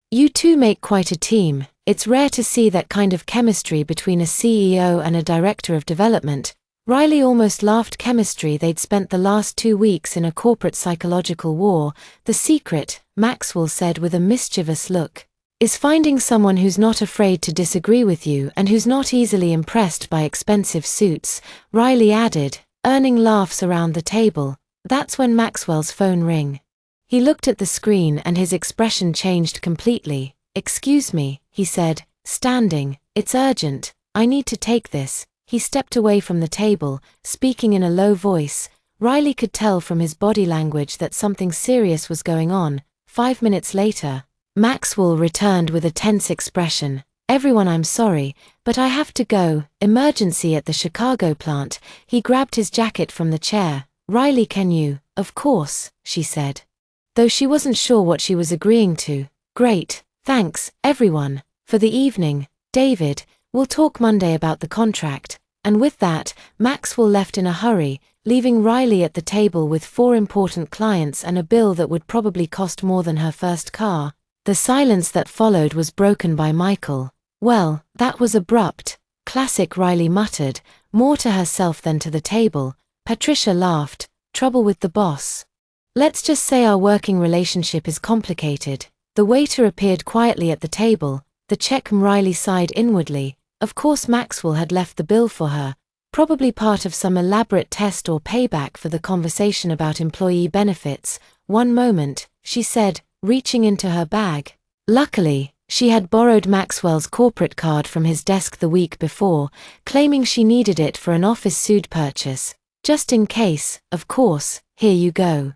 "You two make quite a team. It's rare to see that kind of chemistry between a CEO and a director of development." Riley almost laughed. Chemistry. They'd spent the last 2 weeks in a corporate psychological war. "The secret," Maxwell said with a mischievous look, "is finding someone who's not afraid to disagree with you and who's not easily impressed by expensive suits." Riley added, earning laughs around the table. That's when Maxwell's phone rang. He looked at the screen and his expression changed completely. "Excuse me," he said, standing. "It's urgent. I need to take this." He stepped away from the table, speaking in a low voice. Riley could tell from his body language that something serious was going on. 5 minutes later, Maxwell returned with a tense expression. "Everyone, I'm sorry, but I have to go. Emergency at the Chicago plant." He grabbed his jacket from the chair. "Riley, can you?" "Of course," she said, though she wasn't sure what she was agreeing to. "Great, thanks, everyone, for the evening. David, we'll talk Monday about the contract." And with that, Maxwell left in a hurry, leaving Riley at the table with 4 important clients and a bill that would probably cost more than her first car. The silence that followed was broken by Michael. "Well, that was abrupt." "Classic," Riley muttered, more to herself than to the table. Patricia laughed. "Trouble with the boss. Let's just say our working relationship is complicated." The waiter appeared quietly at the table. The check. Riley sighed inwardly. Of course Maxwell had left the bill for her, probably part of some elaborate test or payback for the conversation about employee benefits. "One moment," she said, reaching into her bag. Luckily, she had borrowed Maxwell's corporate card from his desk the week before, claiming she needed it for an office suit purchase. "Just in case, of course, here you go,"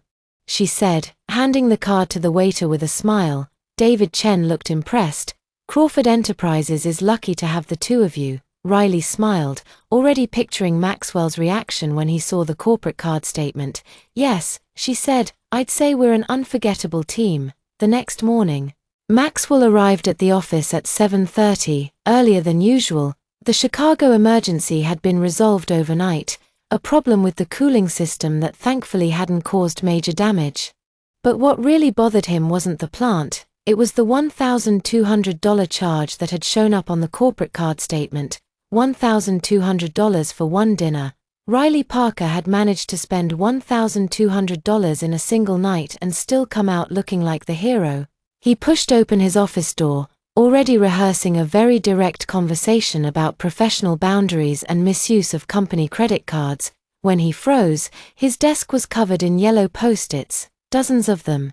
she said, handing the card to the waiter with a smile. David Chen looked impressed. "Crawford Enterprises is lucky to have the two of you." Riley smiled, already picturing Maxwell's reaction when he saw the corporate card statement. "Yes," she said, "I'd say we're an unforgettable team." The next morning, Maxwell arrived at the office at 7:30, earlier than usual. The Chicago emergency had been resolved overnight, a problem with the cooling system that thankfully hadn't caused major damage. But what really bothered him wasn't the plant, it was the $1,200 charge that had shown up on the corporate card statement. $1,200 for one dinner. Riley Parker had managed to spend $1,200 in a single night and still come out looking like the hero. He pushed open his office door, already rehearsing a very direct conversation about professional boundaries and misuse of company credit cards. When he froze, his desk was covered in yellow post-its, dozens of them,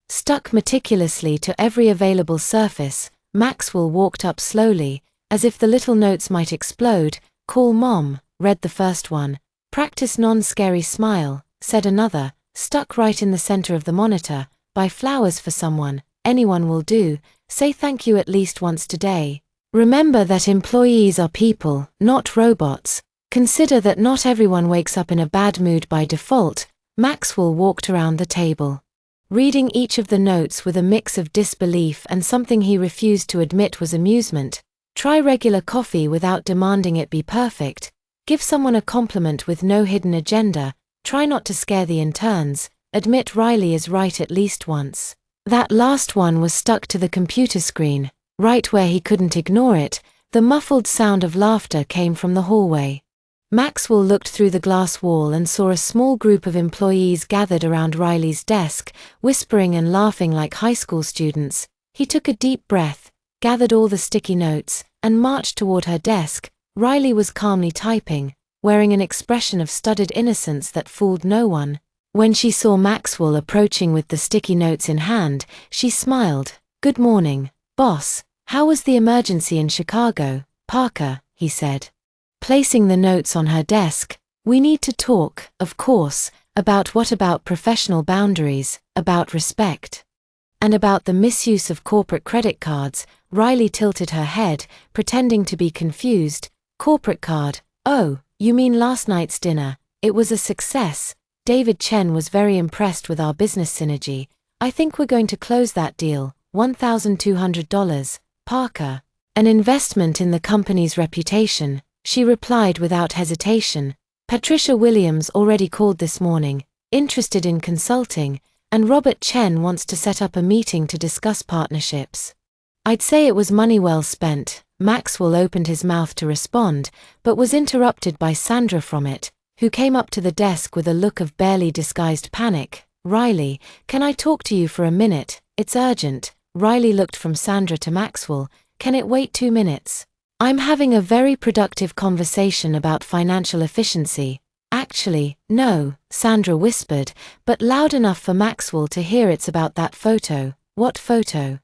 stuck meticulously to every available surface. Maxwell walked up slowly, as if the little notes might explode. "Call Mom," read the first one. "Practice non-scary smile," said another, stuck right in the center of the monitor. "Buy flowers for someone. Anyone will do. Say thank you at least once today. Remember that employees are people, not robots. Consider that not everyone wakes up in a bad mood by default." Maxwell walked around the table, reading each of the notes with a mix of disbelief and something he refused to admit was amusement. Try regular coffee without demanding it be perfect. Give someone a compliment with no hidden agenda. Try not to scare the interns. Admit Riley is right at least once. That last one was stuck to the computer screen, right where he couldn't ignore it. The muffled sound of laughter came from the hallway. Maxwell looked through the glass wall and saw a small group of employees gathered around Riley's desk, whispering and laughing like high school students. He took a deep breath, gathered all the sticky notes, and marched toward her desk. Riley was calmly typing, wearing an expression of studied innocence that fooled no one. When she saw Maxwell approaching with the sticky notes in hand, she smiled. "Good morning, boss. How was the emergency in Chicago?" "Parker," he said, placing the notes on her desk. "We need to talk, of course, about what about professional boundaries, about respect, and about the misuse of corporate credit cards." Riley tilted her head, pretending to be confused. "Corporate card? Oh, you mean last night's dinner. It was a success. David Chen was very impressed with our business synergy. I think we're going to close that deal. $1,200. Parker. An investment in the company's reputation," she replied without hesitation. "Patricia Williams already called this morning, interested in consulting, and Robert Chen wants to set up a meeting to discuss partnerships." "I'd say it was money well spent." Maxwell opened his mouth to respond, but was interrupted by Sandra from it, who came up to the desk with a look of barely disguised panic. "Riley, can I talk to you for a minute? It's urgent." Riley looked from Sandra to Maxwell. "Can it wait 2 minutes? I'm having a very productive conversation about financial efficiency." "Actually, no," Sandra whispered, but loud enough for Maxwell to hear. "It's about that photo." "What photo?"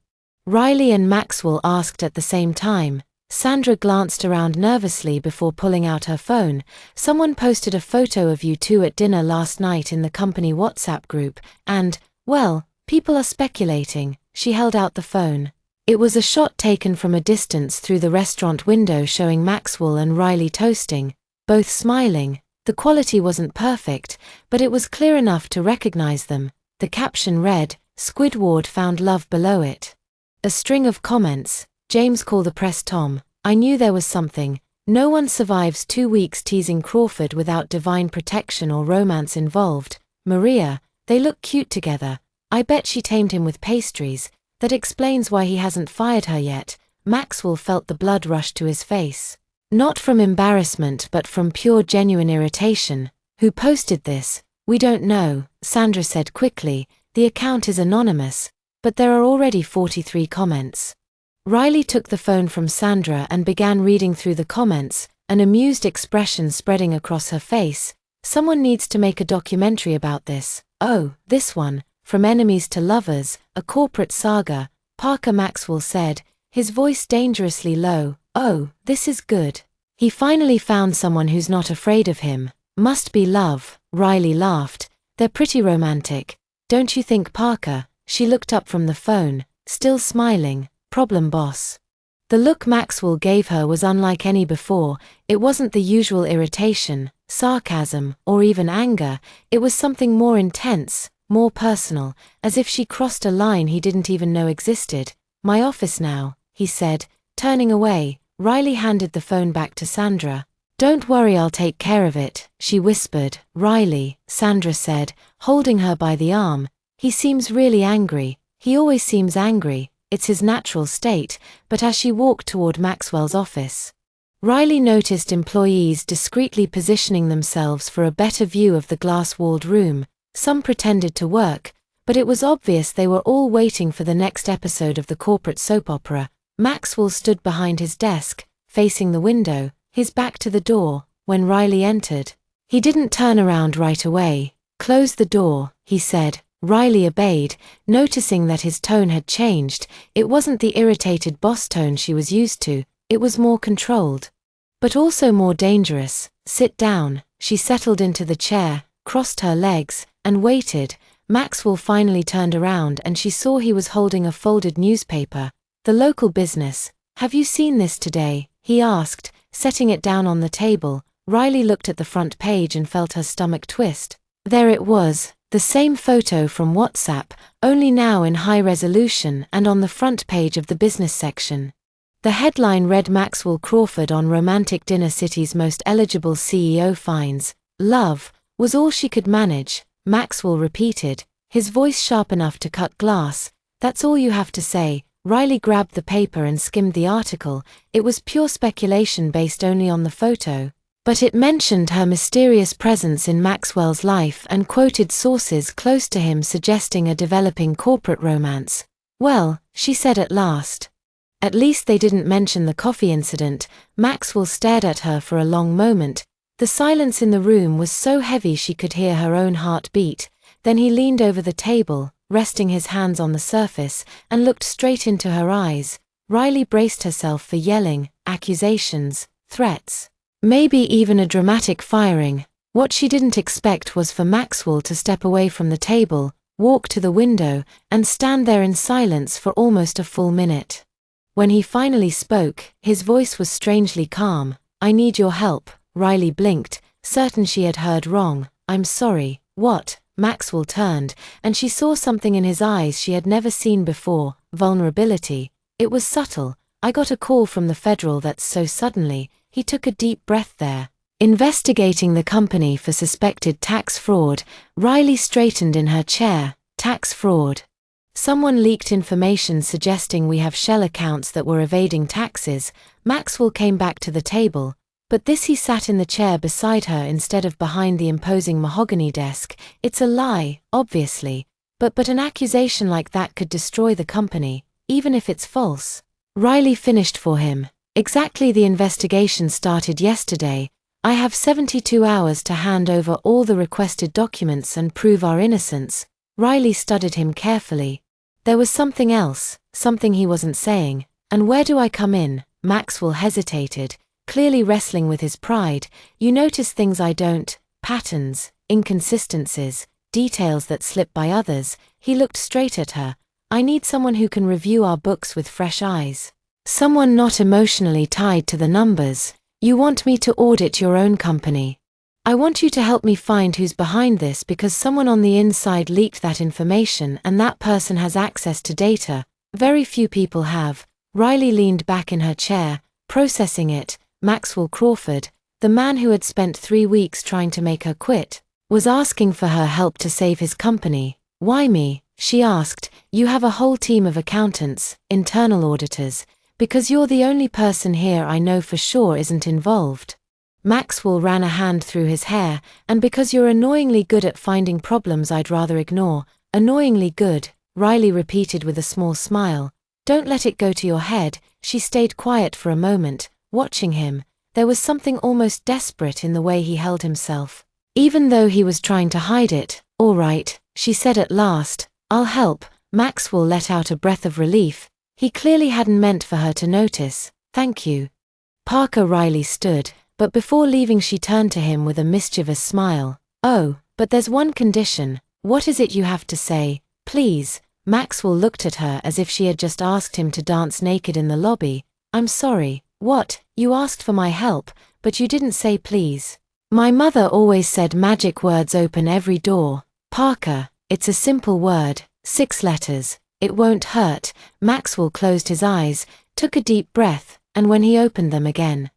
Riley and Maxwell asked at the same time. Sandra glanced around nervously before pulling out her phone. Someone posted a photo of you two at dinner last night in the company WhatsApp group, and, well, people are speculating. She held out the phone. It was a shot taken from a distance through the restaurant window showing Maxwell and Riley toasting, both smiling. The quality wasn't perfect, but it was clear enough to recognize them. The caption read, "Squidward found love" below it. A string of comments. James called the press Tom. "I knew there was something. No one survives 2 weeks teasing Crawford without divine protection or romance involved." Maria, "They look cute together. I bet she tamed him with pastries. That explains why he hasn't fired her yet." Maxwell felt the blood rush to his face. Not from embarrassment but from pure genuine irritation. "Who posted this?" "We don't know," Sandra said quickly. "The account is anonymous, but there are already 43 comments. Riley took the phone from Sandra and began reading through the comments, an amused expression spreading across her face. "Someone needs to make a documentary about this." "Oh, this one, From Enemies to Lovers, a corporate saga," Parker Maxwell said, his voice dangerously low. "Oh, this is good. He finally found someone who's not afraid of him. Must be love." Riley laughed. "They're pretty romantic. Don't you think, Parker?" She looked up from the phone, still smiling. "Problem, boss." The look Maxwell gave her was unlike any before. It wasn't the usual irritation, sarcasm, or even anger. It was something more intense, more personal, as if she crossed a line he didn't even know existed. "My office now," he said, turning away. Riley handed the phone back to Sandra. "Don't worry, I'll take care of it," she whispered. "Riley," Sandra said, holding her by the arm. "He seems really angry. He always seems angry. It's his natural state." But as she walked toward Maxwell's office, Riley noticed employees discreetly positioning themselves for a better view of the glass-walled room. Some pretended to work, but it was obvious they were all waiting for the next episode of the corporate soap opera. Maxwell stood behind his desk, facing the window, his back to the door, when Riley entered. He didn't turn around right away. "Close the door," he said. Riley obeyed, noticing that his tone had changed. It wasn't the irritated boss tone she was used to, it was more controlled. But also more dangerous. "Sit down." She settled into the chair, crossed her legs, and waited. Maxwell finally turned around and she saw he was holding a folded newspaper. "The local business. Have you seen this today?" he asked, setting it down on the table. Riley looked at the front page and felt her stomach twist. There it was. The same photo from WhatsApp, only now in high resolution and on the front page of the business section. The headline read, "Maxwell Crawford on romantic dinner, city's most eligible CEO finds love," was all she could manage. Maxwell repeated, his voice sharp enough to cut glass. "That's all you have to say." Riley grabbed the paper and skimmed the article. It was pure speculation based only on the photo. But it mentioned her mysterious presence in Maxwell's life and quoted sources close to him suggesting a developing corporate romance. "Well," she said at last. "At least they didn't mention the coffee incident." Maxwell stared at her for a long moment. The silence in the room was so heavy she could hear her own heart beat. Then he leaned over the table, resting his hands on the surface, and looked straight into her eyes. Riley braced herself for yelling, accusations, threats. Maybe even a dramatic firing. What she didn't expect was for Maxwell to step away from the table, walk to the window, and stand there in silence for almost a full minute. When he finally spoke, his voice was strangely calm. "I need your help." Riley blinked, certain she had heard wrong. "I'm sorry." "What?" Maxwell turned, and she saw something in his eyes she had never seen before, vulnerability. It was subtle. "I got a call from the federal that's so suddenly." He took a deep breath there. "Investigating the company for suspected tax fraud." Riley straightened in her chair. "Tax fraud? Someone leaked information suggesting we have shell accounts that were evading taxes." Maxwell came back to the table. But this, he sat in the chair beside her instead of behind the imposing mahogany desk. "It's a lie, obviously. But an accusation like that could destroy the company, even if it's false." Riley finished for him. "Exactly. The investigation started yesterday. I have 72 hours to hand over all the requested documents and prove our innocence." Riley studied him carefully. There was something else, something he wasn't saying. "And where do I come in?" Maxwell hesitated, clearly wrestling with his pride. You notice things I don't, patterns, inconsistencies, details that slip by others. He looked straight at her. I need someone who can review our books with fresh eyes. Someone not emotionally tied to the numbers. You want me to audit your own company. I want you to help me find who's behind this because someone on the inside leaked that information and that person has access to data. Very few people have. Riley leaned back in her chair, processing it. Maxwell Crawford, the man who had spent 3 weeks trying to make her quit, was asking for her help to save his company. Why me? She asked. You have a whole team of accountants, internal auditors, because you're the only person here I know for sure isn't involved. Maxwell ran a hand through his hair, and because you're annoyingly good at finding problems I'd rather ignore. Annoyingly good, Riley repeated with a small smile. Don't let it go to your head. She stayed quiet for a moment, watching him. There was something almost desperate in the way he held himself, even though he was trying to hide it. All right, she said at last. I'll help. Maxwell let out a breath of relief. He clearly hadn't meant for her to notice. Thank you. Parker. Riley stood, but before leaving she turned to him with a mischievous smile. Oh, but there's one condition. What is it you have to say, please? Maxwell looked at her as if she had just asked him to dance naked in the lobby. I'm sorry. What? You asked for my help, but you didn't say please. My mother always said magic words open every door. Parker, it's a simple word, 6 letters. It won't hurt. Maxwell closed his eyes, took a deep breath, and when he opened them again,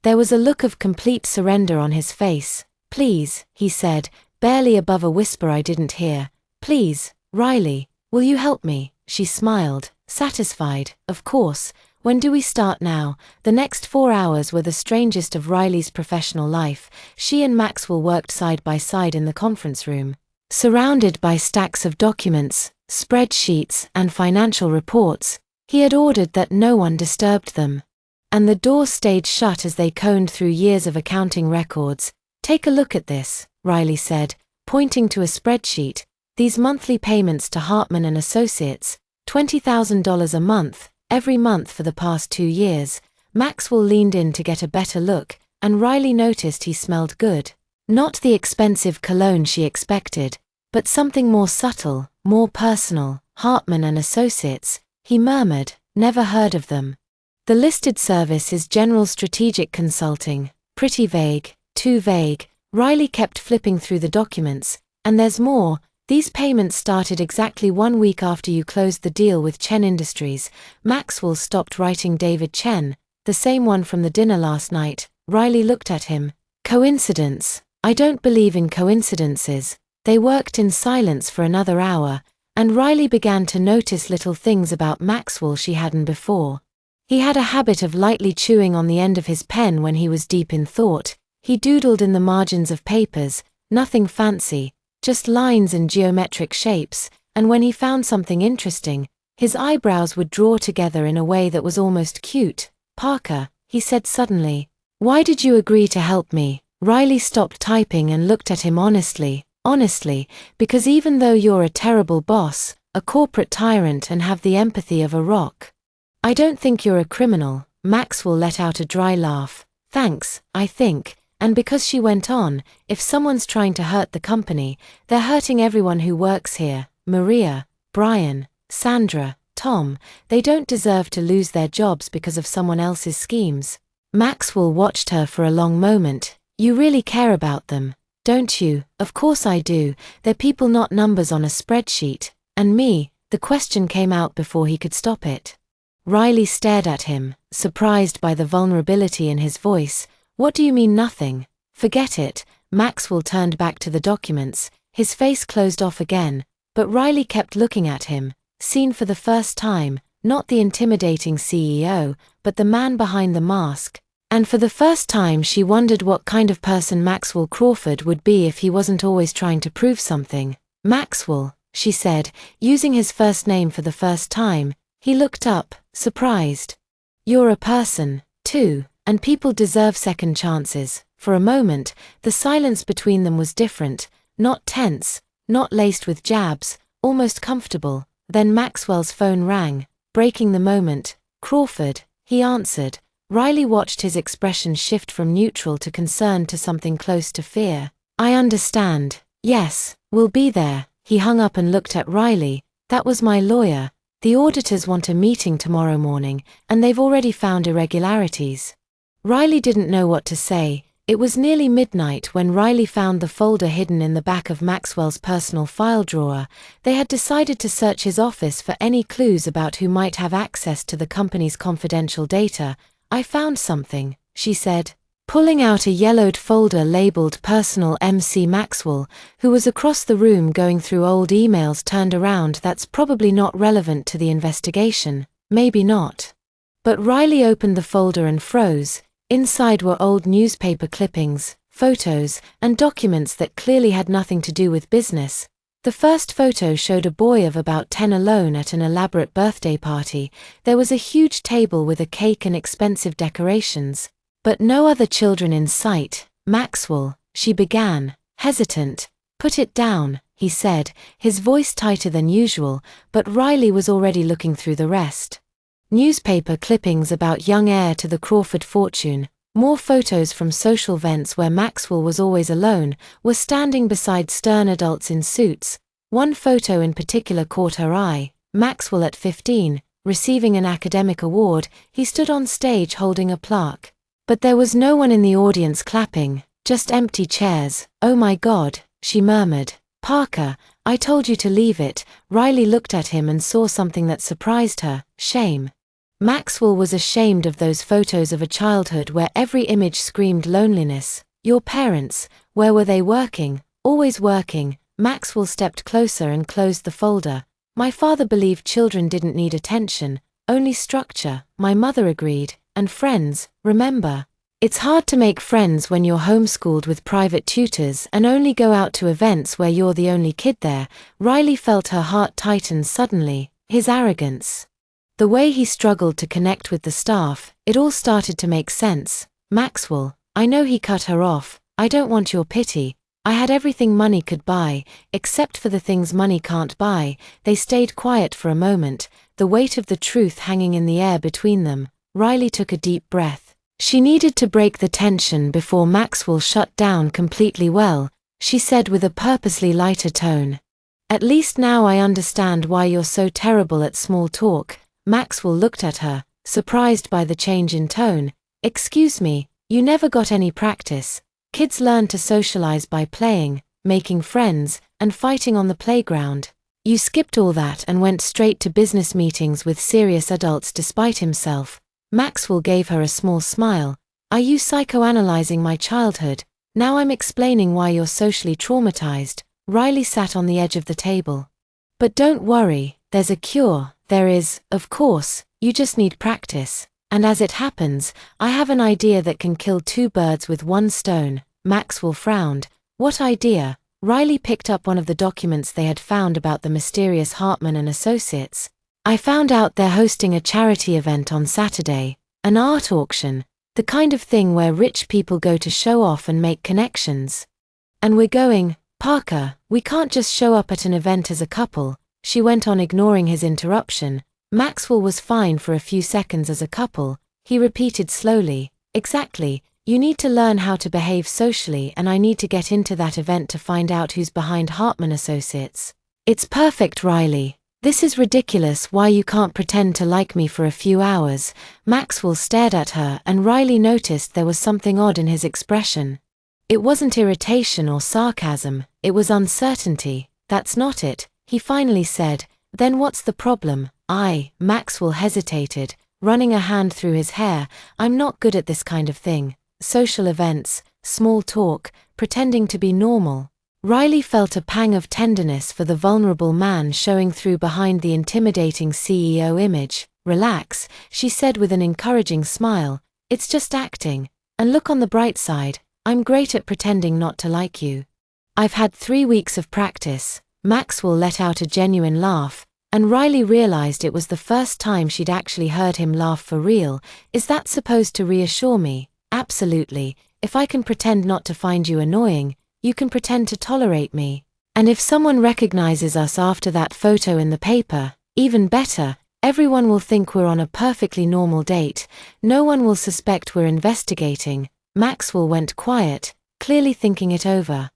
there was a look of complete surrender on his face. Please, he said, barely above a whisper I didn't hear. Please, Riley, will you help me? She smiled, satisfied. Of course. When do we start now? The next 4 hours were the strangest of Riley's professional life. She and Maxwell worked side by side in the conference room, surrounded by stacks of documents, spreadsheets, and financial reports. He had ordered that no one disturbed them, and the door stayed shut as they combed through years of accounting records. Take a look at this, Riley said, pointing to a spreadsheet. These monthly payments to Hartman and Associates, $20,000 a month, every month for the past 2 years. Maxwell leaned in to get a better look, and Riley noticed he smelled good. Not the expensive cologne she expected, but something more subtle, more personal. Hartman and Associates, he murmured, never heard of them. The listed service is General Strategic Consulting. Pretty vague, too vague. Riley kept flipping through the documents. And there's more. These payments started exactly 1 week after you closed the deal with Chen Industries. Maxwell stopped writing David Chen, the same one from the dinner last night. Riley looked at him. Coincidence? I don't believe in coincidences. They worked in silence for another hour, and Riley began to notice little things about Maxwell she hadn't before. He had a habit of lightly chewing on the end of his pen when he was deep in thought. He doodled in the margins of papers, nothing fancy, just lines and geometric shapes, and when he found something interesting, his eyebrows would draw together in a way that was almost cute. Parker, he said suddenly, why did you agree to help me? Riley stopped typing and looked at him honestly. Honestly, because even though you're a terrible boss, a corporate tyrant and have the empathy of a rock, I don't think you're a criminal. Maxwell let out a dry laugh. Thanks, I think. And because she went on, if someone's trying to hurt the company, they're hurting everyone who works here. Maria, Brian, Sandra, Tom, they don't deserve to lose their jobs because of someone else's schemes. Maxwell watched her for a long moment. You really care about them, don't you? Of course I do. They're people, not numbers on a spreadsheet. And me? The question came out before he could stop it. Riley stared at him, surprised by the vulnerability in his voice. What do you mean nothing? Forget it. Maxwell turned back to the documents, his face closed off again, but Riley kept looking at him, seen for the first time, not the intimidating CEO, but the man behind the mask. And for the first time she wondered what kind of person Maxwell Crawford would be if he wasn't always trying to prove something. Maxwell, she said, using his first name for the first time. He looked up, surprised. You're a person, too. And people deserve second chances. For a moment, the silence between them was different, not tense, not laced with jabs, almost comfortable. Then Maxwell's phone rang, breaking the moment. Crawford, he answered. Riley watched his expression shift from neutral to concerned to something close to fear. I understand. Yes, we'll be there. He hung up and looked at Riley. That was my lawyer. The auditors want a meeting tomorrow morning, and they've already found irregularities. Riley didn't know what to say. It was nearly midnight when Riley found the folder hidden in the back of Maxwell's personal file drawer. They had decided to search his office for any clues about who might have access to the company's confidential data. I found something, she said, pulling out a yellowed folder labeled Personal MC Maxwell, who was across the room going through old emails. Turned around. That's probably not relevant to the investigation. Maybe not. But Riley opened the folder and froze. Inside were old newspaper clippings, photos, and documents that clearly had nothing to do with business. The first photo showed a boy of about 10 alone at an elaborate birthday party. There was a huge table with a cake and expensive decorations, but no other children in sight. Maxwell, she began, hesitant. Put it down, he said, his voice tighter than usual, but Riley was already looking through the rest. Newspaper clippings about young heir to the Crawford fortune, more photos from social events where Maxwell was always alone, were standing beside stern adults in suits. One photo in particular caught her eye. Maxwell at 15, receiving an academic award. He stood on stage holding a plaque. But there was no one in the audience clapping, just empty chairs. Oh my God, she murmured. Parker, I told you to leave it. Riley looked at him and saw something that surprised her, shame. Maxwell was ashamed of those photos of a childhood where every image screamed loneliness. Your parents, where were they working? Always working. Maxwell stepped closer and closed the folder. My father believed children didn't need attention, only structure. My mother agreed. And friends, remember. It's hard to make friends when you're homeschooled with private tutors and only go out to events where you're the only kid there. Riley felt her heart tighten suddenly. His arrogance. The way he struggled to connect with the staff, it all started to make sense. Maxwell, I know he cut her off. I don't want your pity. I had everything money could buy, except for the things money can't buy. They stayed quiet for a moment, the weight of the truth hanging in the air between them. Riley took a deep breath. She needed to break the tension before Maxwell shut down completely. Well, she said with a purposely lighter tone. At least now I understand why you're so terrible at small talk. Maxwell looked at her, surprised by the change in tone. Excuse me, you never got any practice. Kids learn to socialize by playing, making friends, and fighting on the playground. You skipped all that and went straight to business meetings with serious adults despite himself. Maxwell gave her a small smile. Are you psychoanalyzing my childhood? Now I'm explaining why you're socially traumatized. Riley sat on the edge of the table. But don't worry, there's a cure. There is, of course, you just need practice. And as it happens, I have an idea that can kill two birds with one stone. Maxwell frowned. What idea? Riley picked up one of the documents they had found about the mysterious Hartman and Associates. I found out they're hosting a charity event on Saturday, an art auction, the kind of thing where rich people go to show off and make connections. And we're going. Parker, we can't just show up at an event as a couple. She went on, ignoring his interruption. Maxwell was fine for a few seconds as a couple. He repeated slowly. Exactly. You need to learn how to behave socially, and I need to get into that event to find out who's behind Hartman Associates. It's perfect, Riley. This is ridiculous. Why you can't pretend to like me for a few hours. Maxwell stared at her, and Riley noticed there was something odd in his expression. It wasn't irritation or sarcasm, it was uncertainty. That's not it, he finally said. Then what's the problem? Maxwell hesitated, running a hand through his hair. I'm not good at this kind of thing. Social events, small talk, pretending to be normal. Riley felt a pang of tenderness for the vulnerable man showing through behind the intimidating CEO image. Relax, she said with an encouraging smile. It's just acting. And look on the bright side, I'm great at pretending not to like you. I've had 3 weeks of practice. Maxwell let out a genuine laugh, and Riley realized it was the first time she'd actually heard him laugh for real. Is that supposed to reassure me? Absolutely. If I can pretend not to find you annoying, you can pretend to tolerate me. And if someone recognizes us after that photo in the paper, even better. Everyone will think we're on a perfectly normal date. No one will suspect we're investigating." Maxwell went quiet, clearly thinking it over.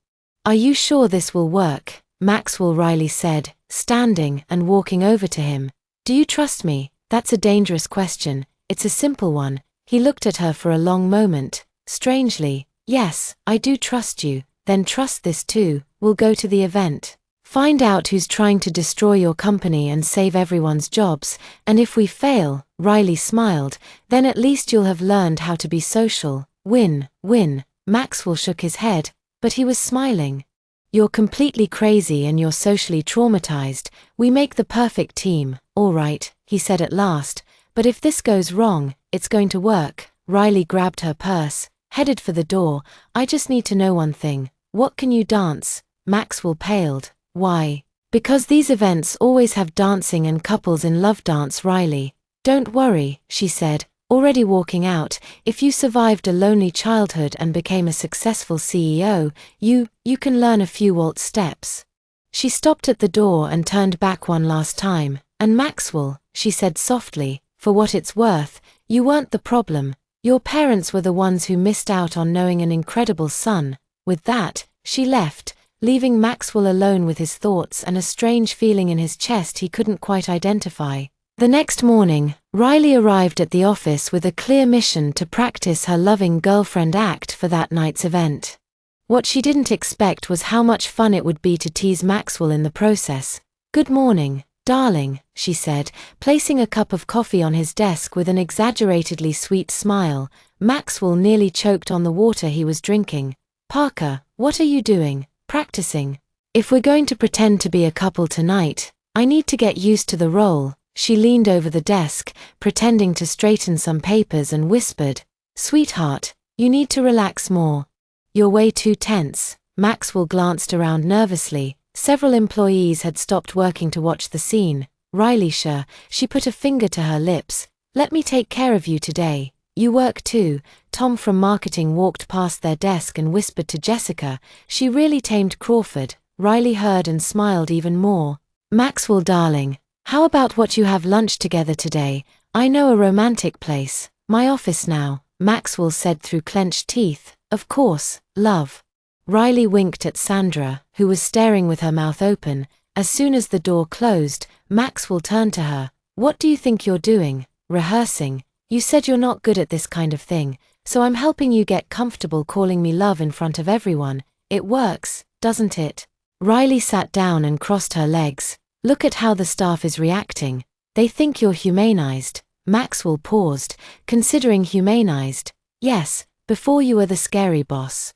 "Are you sure this will work?" Maxwell Riley said, standing and walking over to him. "Do you trust me?" "That's a dangerous question. It's a simple one." He looked at her for a long moment. Strangely, "Yes, I do trust you." "Then trust this too. We'll go to the event. Find out who's trying to destroy your company and save everyone's jobs, and if we fail," Riley smiled, "then at least you'll have learned how to be social. Win, win." Maxwell shook his head, but he was smiling. "You're completely crazy and you're socially traumatized. We make the perfect team." "All right," he said at last, "but if this goes wrong, it's going to work." Riley grabbed her purse, headed for the door. "I just need to know one thing. What can you dance?" Maxwell paled. "Why?" "Because these events always have dancing and couples in love dance." Riley. "Don't worry," she said, already walking out. "If you survived a lonely childhood and became a successful CEO, you can learn a few waltz steps." She stopped at the door and turned back one last time. "And Maxwell," she said softly, "for what it's worth, you weren't the problem. Your parents were the ones who missed out on knowing an incredible son." With that, she left, leaving Maxwell alone with his thoughts and a strange feeling in his chest he couldn't quite identify. The next morning, Riley arrived at the office with a clear mission to practice her loving girlfriend act for that night's event. What she didn't expect was how much fun it would be to tease Maxwell in the process. "Good morning, darling," she said, placing a cup of coffee on his desk with an exaggeratedly sweet smile. Maxwell nearly choked on the water he was drinking. "Parker, what are you doing?" "Practicing. If we're going to pretend to be a couple tonight, I need to get used to the role." She leaned over the desk, pretending to straighten some papers, and whispered, "Sweetheart, you need to relax more. You're way too tense." Maxwell glanced around nervously. Several employees had stopped working to watch the scene. "Riley, sure." She put a finger to her lips. "Let me take care of you today. You work too." Tom from marketing walked past their desk and whispered to Jessica, "She really tamed Crawford." Riley heard and smiled even more. "Maxwell, darling, how about what you have lunch together today? I know a romantic place." "My office now," Maxwell said through clenched teeth. "Of course, love." Riley winked at Sandra, who was staring with her mouth open. As soon as the door closed, Maxwell turned to her. "What do you think you're doing?" "Rehearsing. You said you're not good at this kind of thing, so I'm helping you get comfortable calling me love in front of everyone. It works, doesn't it?" Riley sat down and crossed her legs. "Look at how the staff is reacting. They think you're humanized." Maxwell paused, considering humanized. "Yes, before you were the scary boss.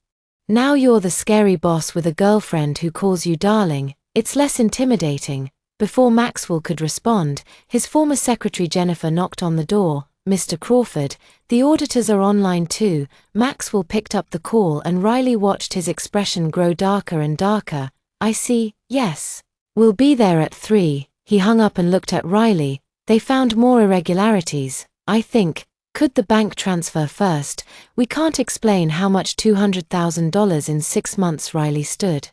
Now you're the scary boss with a girlfriend who calls you darling. It's less intimidating." Before Maxwell could respond, his former secretary Jennifer knocked on the door. "Mr. Crawford, the auditors are online too." Maxwell picked up the call and Riley watched his expression grow darker and darker. "I see, yes. We'll be there at 3. He hung up and looked at Riley. "They found more irregularities, I think. Could the bank transfer first? We can't explain how much $200,000 in 6 months." Riley stood.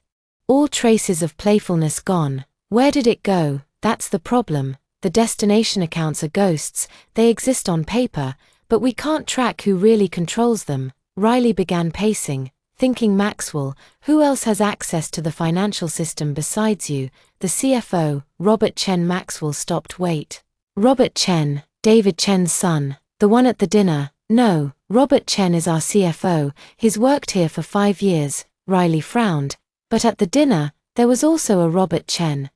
"All traces of playfulness gone. Where did it go?" "That's the problem. The destination accounts are ghosts. They exist on paper, but we can't track who really controls them." Riley began pacing, thinking, "Maxwell, who else has access to the financial system besides you?" "The CFO, Robert Chen." Maxwell stopped. "Wait. Robert Chen, David Chen's son, the one at the dinner?" "No, Robert Chen is our CFO. He's worked here for 5 years." Riley frowned. "But at the dinner, there was also a Robert Chen.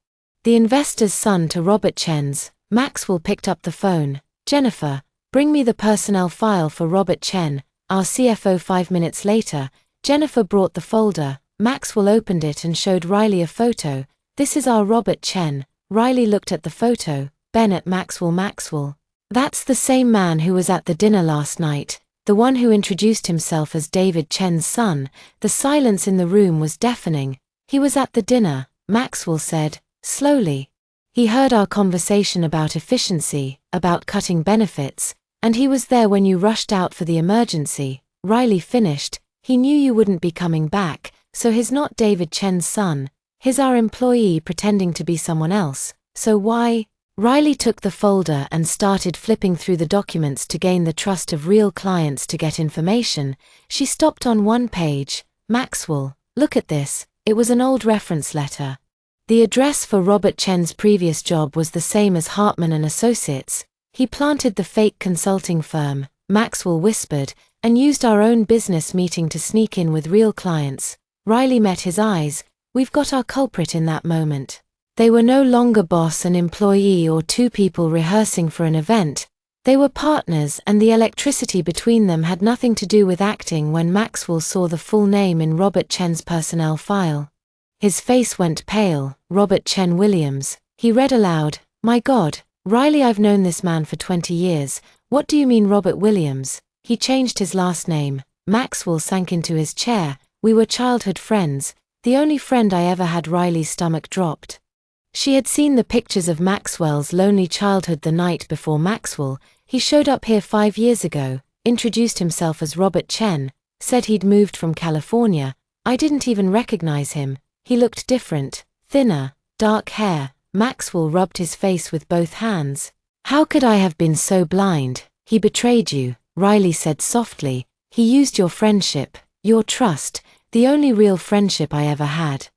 The investor's son to Robert Chen's." Maxwell picked up the phone. "Jennifer, bring me the personnel file for Robert Chen, our CFO." 5 minutes later, Jennifer brought the folder. Maxwell opened it and showed Riley a photo. "This is our Robert Chen." Riley looked at the photo. "Bennett Maxwell." "Maxwell. That's the same man who was at the dinner last night, the one who introduced himself as David Chen's son." The silence in the room was deafening. "He was at the dinner," Maxwell said, slowly. "He heard our conversation about efficiency, about cutting benefits, and he was there when you rushed out for the emergency." Riley finished. "He knew you wouldn't be coming back, so he's not David Chen's son. He's our employee pretending to be someone else. So why?" Riley took the folder and started flipping through the documents to gain the trust of real clients to get information. She stopped on one page. Maxwell, look at this. It was an old reference letter. The address for Robert Chen's previous job was the same as Hartman and Associates. He planted the fake consulting firm, Maxwell whispered, and used our own business meeting to sneak in with real clients. Riley met his eyes. We've got our culprit in that moment. They were no longer boss and employee or two people rehearsing for an event. They were partners, and the electricity between them had nothing to do with acting when Maxwell saw the full name in Robert Chen's personnel file. His face went pale. Robert Chen Williams. He read aloud, "My God, Riley, I've known this man for 20 years. What do you mean Robert Williams? He changed his last name." Maxwell sank into his chair. "We were childhood friends. The only friend I ever had." Riley's stomach dropped. She had seen the pictures of Maxwell's lonely childhood the night before. Maxwell, he showed up here 5 years ago, introduced himself as Robert Chen, said he'd moved from California. I didn't even recognize him. He looked different, thinner, dark hair. Maxwell rubbed his face with both hands. "How could I have been so blind? He betrayed you," Riley said softly. "He used your friendship, your trust, the only real friendship I ever had."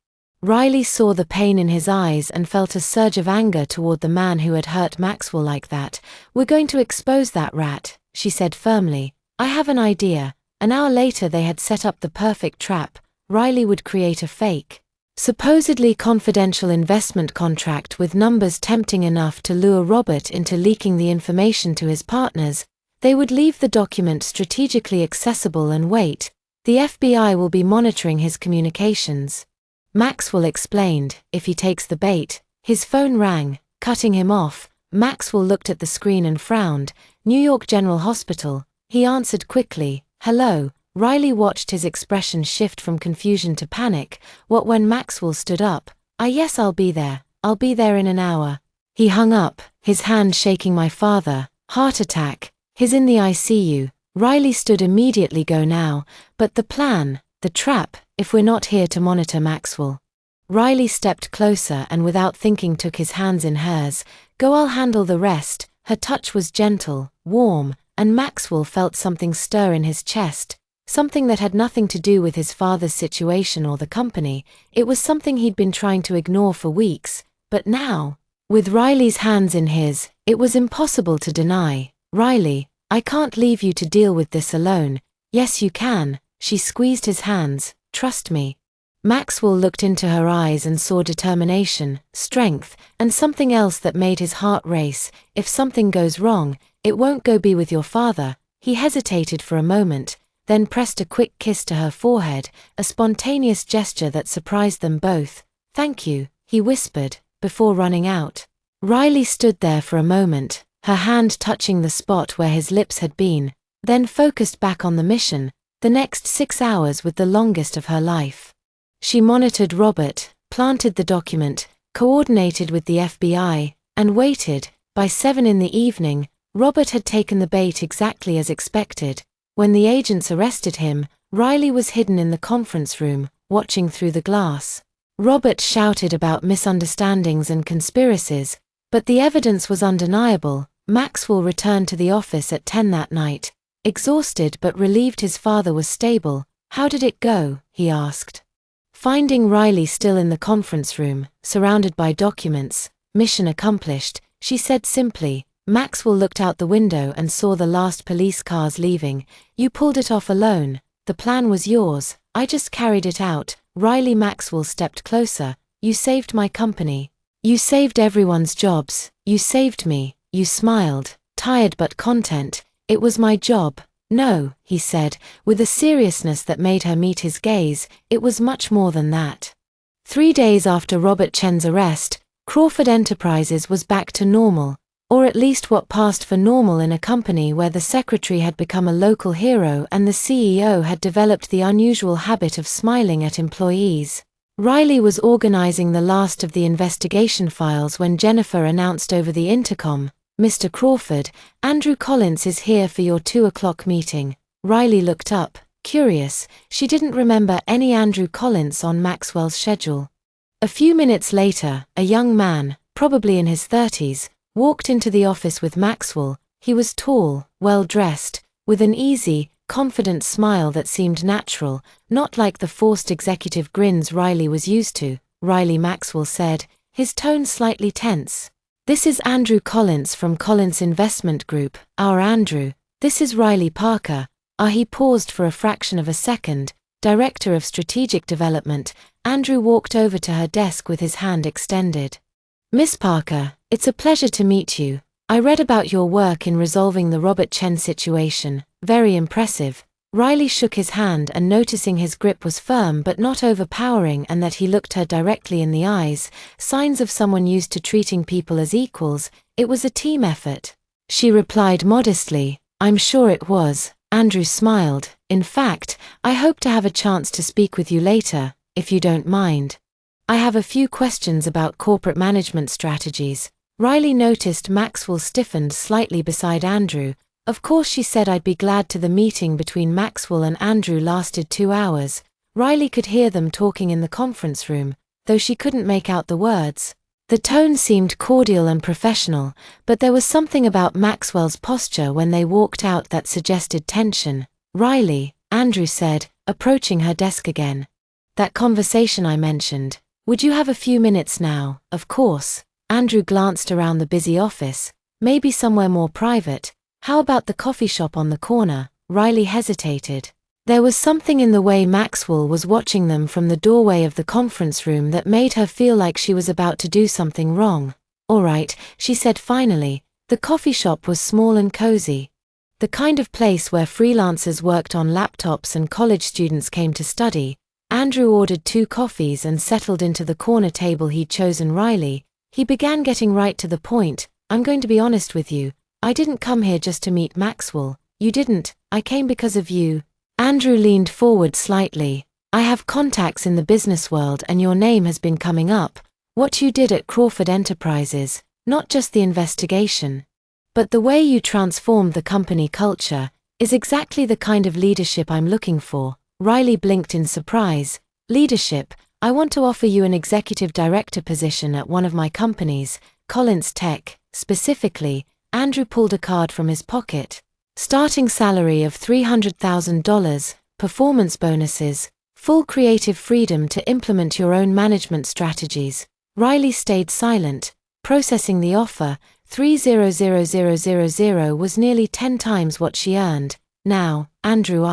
Riley saw the pain in his eyes and felt a surge of anger toward the man who had hurt Maxwell like that. "We're going to expose that rat," she said firmly. "I have an idea." An hour later they had set up the perfect trap. Riley would create a fake, supposedly confidential investment contract with numbers tempting enough to lure Robert into leaking the information to his partners. They would leave the document strategically accessible and wait. The FBI will be monitoring his communications. Maxwell explained, "If he takes the bait." His phone rang, cutting him off. Maxwell looked at the screen and frowned. "New York General Hospital." He answered quickly, "Hello." Riley watched his expression shift from confusion to panic. What when Maxwell stood up? Yes, I'll be there. I'll be there in an hour." He hung up, his hand shaking. "My father, heart attack. He's in the ICU." Riley stood immediately. "Go now." "But the plan, the trap, if we're not here to monitor Maxwell." Riley stepped closer and without thinking took his hands in hers. "Go, I'll handle the rest." Her touch was gentle, warm, and Maxwell felt something stir in his chest. Something that had nothing to do with his father's situation or the company. It was something he'd been trying to ignore for weeks, but now, with Riley's hands in his, it was impossible to deny. "Riley, I can't leave you to deal with this alone." "Yes, you can." She squeezed his hands. "Trust me." Maxwell looked into her eyes and saw determination, strength, and something else that made his heart race. "If something goes wrong, it won't go be with your father." He hesitated for a moment, then pressed a quick kiss to her forehead, a spontaneous gesture that surprised them both. "Thank you," he whispered, before running out. Riley stood there for a moment, her hand touching the spot where his lips had been, then focused back on the mission. The next 6 hours were the longest of her life. She monitored Robert, planted the document, coordinated with the FBI, and waited. By 7 in the evening, Robert had taken the bait exactly as expected. When the agents arrested him, Riley was hidden in the conference room, watching through the glass. Robert shouted about misunderstandings and conspiracies, but the evidence was undeniable. Maxwell returned to the office at 10 that night, exhausted but relieved his father was stable. "How did it go?" he asked. Finding Riley still in the conference room, surrounded by documents, "Mission accomplished," she said simply. Maxwell looked out the window and saw the last police cars leaving. "You pulled it off alone. The plan was yours. I just carried it out." Riley Maxwell stepped closer. "You saved my company. You saved everyone's jobs. You saved me." You smiled, tired but content. "It was my job." "No," he said, with a seriousness that made her meet his gaze. "It was much more than that." 3 days after Robert Chen's arrest, Crawford Enterprises was back to normal. Or at least what passed for normal in a company where the secretary had become a local hero and the CEO had developed the unusual habit of smiling at employees. Riley was organizing the last of the investigation files when Jennifer announced over the intercom, "Mr. Crawford, Andrew Collins is here for your 2 o'clock meeting." Riley looked up, curious. She didn't remember any Andrew Collins on Maxwell's schedule. A few minutes later, a young man, probably in his 30s, walked into the office with Maxwell. He was tall, well-dressed, with an easy, confident smile that seemed natural, not like the forced executive grins Riley was used to. "Riley," Maxwell said, his tone slightly tense. "This is Andrew Collins from Collins Investment Group." "Our Andrew. This is Riley Parker." He paused for a fraction of a second. "Director of Strategic Development." Andrew walked over to her desk with his hand extended. "Miss Parker, it's a pleasure to meet you. I read about your work in resolving the Robert Chen situation. Very impressive." Riley shook his hand, and noticing his grip was firm but not overpowering and that he looked her directly in the eyes, signs of someone used to treating people as equals, it was a team effort. She replied modestly, "I'm sure it was." Andrew smiled. "In fact, I hope to have a chance to speak with you later, if you don't mind. I have a few questions about corporate management strategies." Riley noticed Maxwell stiffened slightly beside Andrew. "Of course," she said. "I'd be glad to." The meeting between Maxwell and Andrew lasted 2 hours. Riley could hear them talking in the conference room, though she couldn't make out the words. The tone seemed cordial and professional, but there was something about Maxwell's posture when they walked out that suggested tension. "Riley," Andrew said, approaching her desk again. "That conversation I mentioned. Would you have a few minutes now?" "Of course." Andrew glanced around the busy office. "Maybe somewhere more private. How about the coffee shop on the corner?" Riley hesitated. There was something in the way Maxwell was watching them from the doorway of the conference room that made her feel like she was about to do something wrong. "All right," she said finally. The coffee shop was small and cozy. The kind of place where freelancers worked on laptops and college students came to study. Andrew ordered 2 coffees and settled into the corner table he'd chosen. "Riley," he began, getting right to the point, "I'm going to be honest with you. I didn't come here just to meet Maxwell." "You didn't." "I came because of you." Andrew leaned forward slightly. "I have contacts in the business world and your name has been coming up. What you did at Crawford Enterprises, not just the investigation, but the way you transformed the company culture, is exactly the kind of leadership I'm looking for." Riley blinked in surprise. "Leadership? I want to offer you an executive director position at one of my companies, Collins Tech, specifically." Andrew pulled a card from his pocket. "Starting salary of $300,000, performance bonuses, full creative freedom to implement your own management strategies." Riley stayed silent, processing the offer. $300,000 was nearly 10 times what she earned. "Now, Andrew,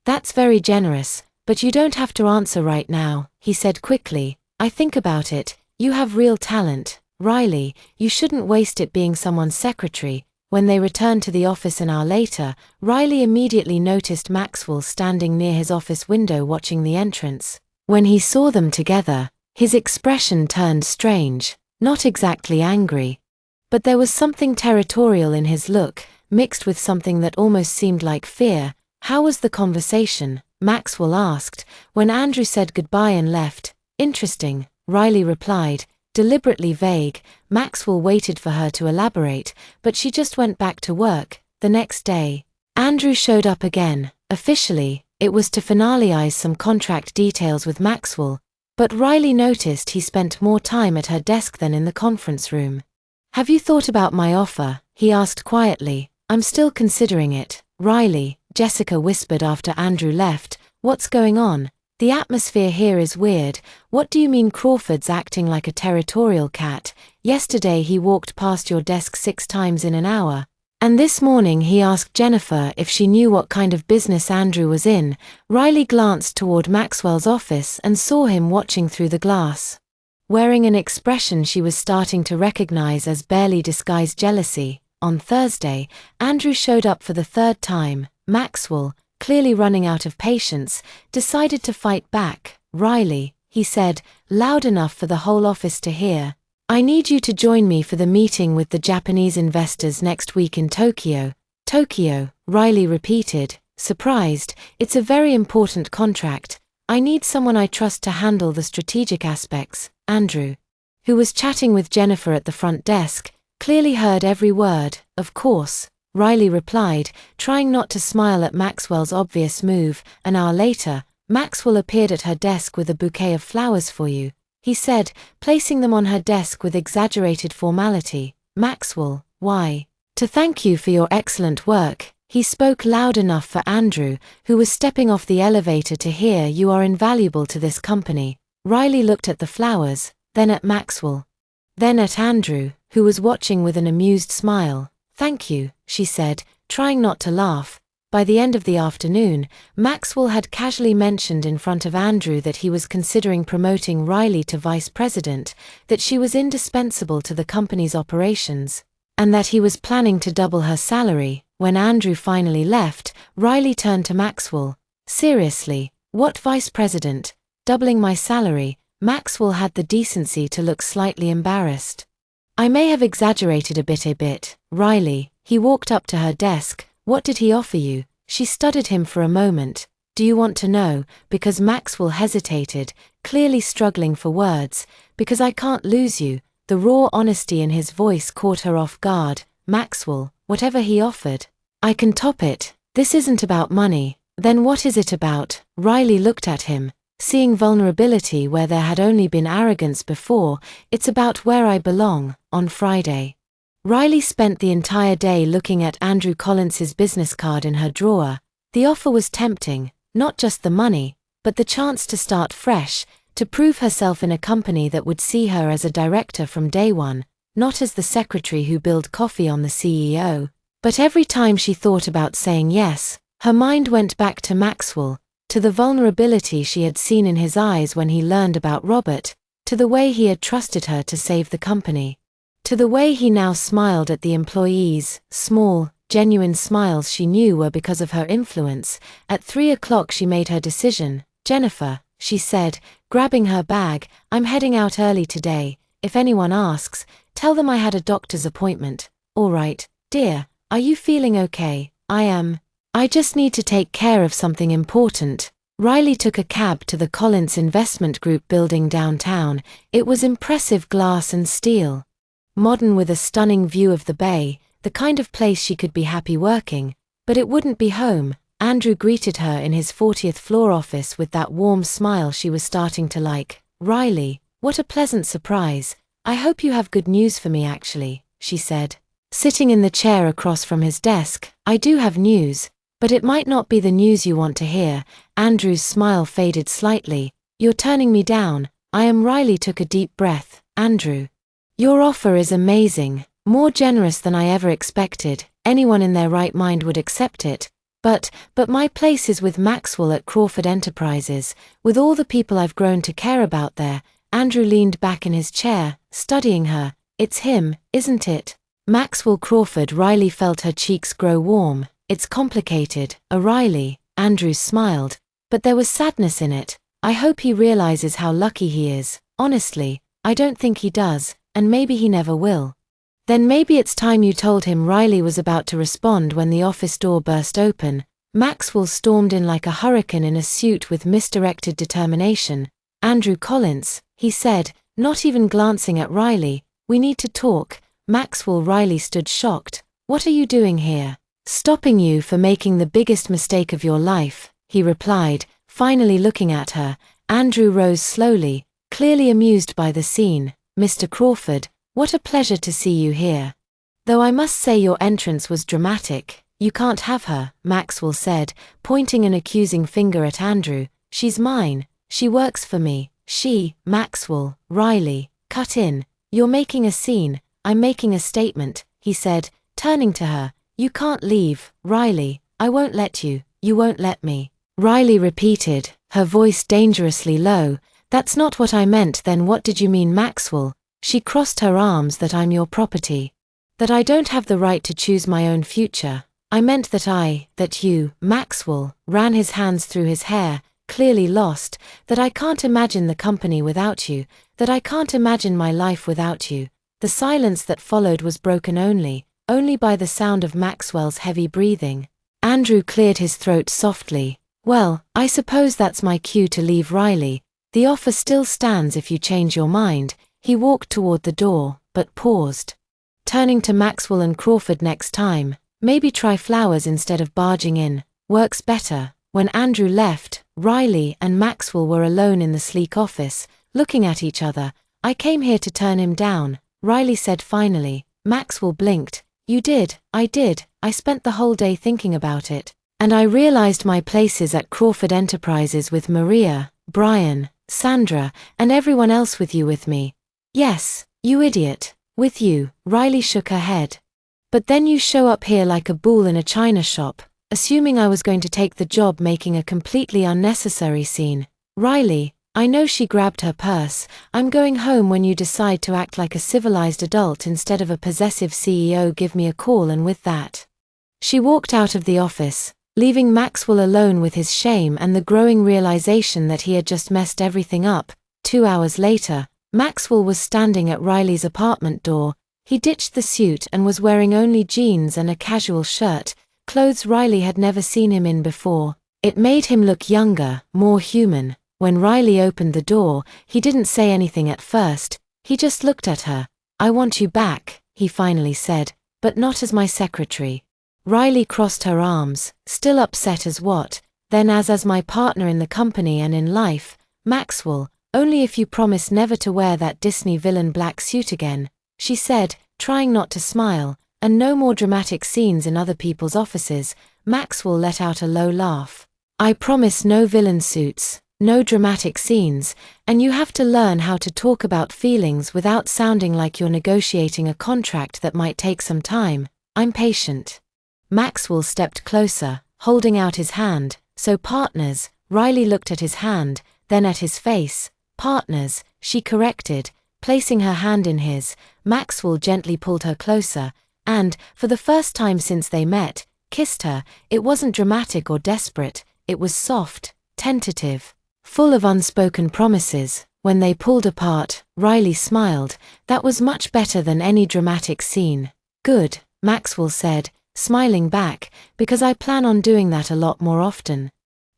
that's very generous, but you don't have to answer right now," he said quickly. "I think about it. You have real talent. Riley, you shouldn't waste it being someone's secretary." When they returned to the office an hour later, Riley immediately noticed Maxwell standing near his office window watching the entrance. When he saw them together, his expression turned strange, not exactly angry. But there was something territorial in his look, mixed with something that almost seemed like fear. "How was the conversation?" Maxwell asked, when Andrew said goodbye and left. "Interesting," Riley replied, deliberately vague. Maxwell waited for her to elaborate, but she just went back to work. The next day, Andrew showed up again. Officially, it was to finalize some contract details with Maxwell, but Riley noticed he spent more time at her desk than in the conference room. "Have you thought about my offer?" he asked quietly. "I'm still considering it." "Riley," Jessica whispered after Andrew left, "what's going on? The atmosphere here is weird." "What do you mean?" "Crawford's acting like a territorial cat. Yesterday he walked past your desk 6 times in an hour. And this morning he asked Jennifer if she knew what kind of business Andrew was in." Riley glanced toward Maxwell's office and saw him watching through the glass, wearing an expression she was starting to recognize as barely disguised jealousy. On Thursday, Andrew showed up for the 3rd time. Maxwell, clearly running out of patience, decided to fight back. "Riley," he said, loud enough for the whole office to hear, "I need you to join me for the meeting with the Japanese investors next week in Tokyo." "Tokyo," Riley repeated, surprised. "It's a very important contract. I need someone I trust to handle the strategic aspects." Andrew, who was chatting with Jennifer at the front desk, clearly heard every word. "Of course," Riley replied, trying not to smile at Maxwell's obvious move. An hour later, Maxwell appeared at her desk with a bouquet of flowers. "For you," he said, placing them on her desk with exaggerated formality. Maxwell, why? To thank you for your excellent work. He spoke loud enough for Andrew, who was stepping off the elevator to hear. You are invaluable to this company. Riley looked at the flowers, then at Maxwell. Then at Andrew, who was watching with an amused smile. Thank you, she said, trying not to laugh. By the end of the afternoon, Maxwell had casually mentioned in front of Andrew that he was considering promoting Riley to vice president, that she was indispensable to the company's operations, and that he was planning to double her salary. When Andrew finally left, Riley turned to Maxwell. Seriously, what vice president? Doubling my salary? Maxwell had the decency to look slightly embarrassed. I may have exaggerated a bit, Riley. He walked up to her desk. What did he offer you? She studied him for a moment. Do you want to know? Because Maxwell hesitated, clearly struggling for words. Because I can't lose you. The raw honesty in his voice caught her off guard. Maxwell, whatever he offered, I can top it. This isn't about money. Then what is it about? Riley looked at him, seeing vulnerability where there had only been arrogance before. It's about where I belong. On Friday, Riley spent the entire day looking at Andrew Collins's business card in her drawer. The offer was tempting, not just the money, but the chance to start fresh, to prove herself in a company that would see her as a director from day one, not as the secretary who billed coffee on the CEO. But every time she thought about saying yes, her mind went back to Maxwell, to the vulnerability she had seen in his eyes when he learned about Robert, to the way he had trusted her to save the company, to the way he now smiled at the employees, small, genuine smiles she knew were because of her influence. At 3 o'clock she made her decision. Jennifer, she said, grabbing her bag, I'm heading out early today. If anyone asks, tell them I had a doctor's appointment. All right, dear, are you feeling okay? I am. I just need to take care of something important. Riley took a cab to the Collins Investment Group building downtown. It was impressive glass and steel, modern with a stunning view of the bay, the kind of place she could be happy working. But it wouldn't be home. Andrew greeted her in his 40th floor office with that warm smile she was starting to like. Riley, what a pleasant surprise. I hope you have good news for me actually, she said, sitting in the chair across from his desk. I do have news, but it might not be the news you want to hear. Andrew's smile faded slightly. You're turning me down. I am. Riley took a deep breath. Andrew, your offer is amazing, more generous than I ever expected. Anyone in their right mind would accept it. But my place is with Maxwell at Crawford Enterprises, with all the people I've grown to care about there. Andrew leaned back in his chair, studying her. It's him, isn't it? Maxwell Crawford. Riley felt her cheeks grow warm. It's complicated, Riley. Andrew smiled, but there was sadness in it. I hope he realizes how lucky he is. Honestly, I don't think he does, and maybe he never will. Then maybe it's time you told him. Riley was about to respond when the office door burst open. Maxwell stormed in like a hurricane in a suit with misdirected determination. Andrew Collins, he said, not even glancing at Riley. We need to talk. Maxwell. Riley stood shocked. What are you doing here? Stopping you for making the biggest mistake of your life, he replied, finally looking at her. Andrew rose slowly, clearly amused by the scene. Mr. Crawford, what a pleasure to see you here. Though I must say your entrance was dramatic. You can't have her, Maxwell said, pointing an accusing finger at Andrew. She's mine. She works for me. She, Maxwell. Riley, cut in. You're making a scene. I'm making a statement, he said, turning to her. You can't leave, Riley. I won't let you. You won't let me. Riley repeated, her voice dangerously low. That's not what I meant. Then what did you mean, Maxwell? She crossed her arms. That I'm your property. That I don't have the right to choose my own future. I meant that you, Maxwell, ran his hands through his hair, clearly lost. That I can't imagine the company without you. That I can't imagine my life without you. The silence that followed was broken only by the sound of Maxwell's heavy breathing. Andrew cleared his throat softly. Well, I suppose that's my cue to leave, Riley. The offer still stands if you change your mind. He walked toward the door, but paused. Turning to Maxwell and Crawford, next time, maybe try flowers instead of barging in. Works better. When Andrew left, Riley and Maxwell were alone in the sleek office, looking at each other. I came here to turn him down, Riley said finally. Maxwell blinked. You did. I did. I spent the whole day thinking about it. And I realized my places at Crawford Enterprises with Maria, Brian, Sandra, and everyone else with you with me. Yes, you idiot. With you. Riley shook her head. But then you show up here like a bull in a china shop, assuming I was going to take the job, making a completely unnecessary scene. Riley, I know. She grabbed her purse. I'm going home. When you decide to act like a civilized adult instead of a possessive CEO, give me a call. And with that, she walked out of the office, leaving Maxwell alone with his shame and the growing realization that he had just messed everything up. 2 hours later, Maxwell was standing at Riley's apartment door. He ditched the suit and was wearing only jeans and a casual shirt, clothes Riley had never seen him in before. It made him look younger, more human. When Riley opened the door, he didn't say anything at first. He just looked at her. I want you back, he finally said, but not as my secretary. Riley crossed her arms, still upset as what, then as my partner in the company and in life. Maxwell, only if you promise never to wear that Disney villain black suit again, she said, trying not to smile, and no more dramatic scenes in other people's offices. Maxwell let out a low laugh. I promise no villain suits, no dramatic scenes, and you have to learn how to talk about feelings without sounding like you're negotiating a contract that might take some time. I'm patient. Maxwell stepped closer, holding out his hand. So partners, Riley looked at his hand, then at his face. Partners, she corrected, placing her hand in his. Maxwell gently pulled her closer, and, for the first time since they met, kissed her. It wasn't dramatic or desperate, it was soft, tentative, full of unspoken promises. When they pulled apart, Riley smiled. That was much better than any dramatic scene. Good, Maxwell said, smiling back, because I plan on doing that a lot more often.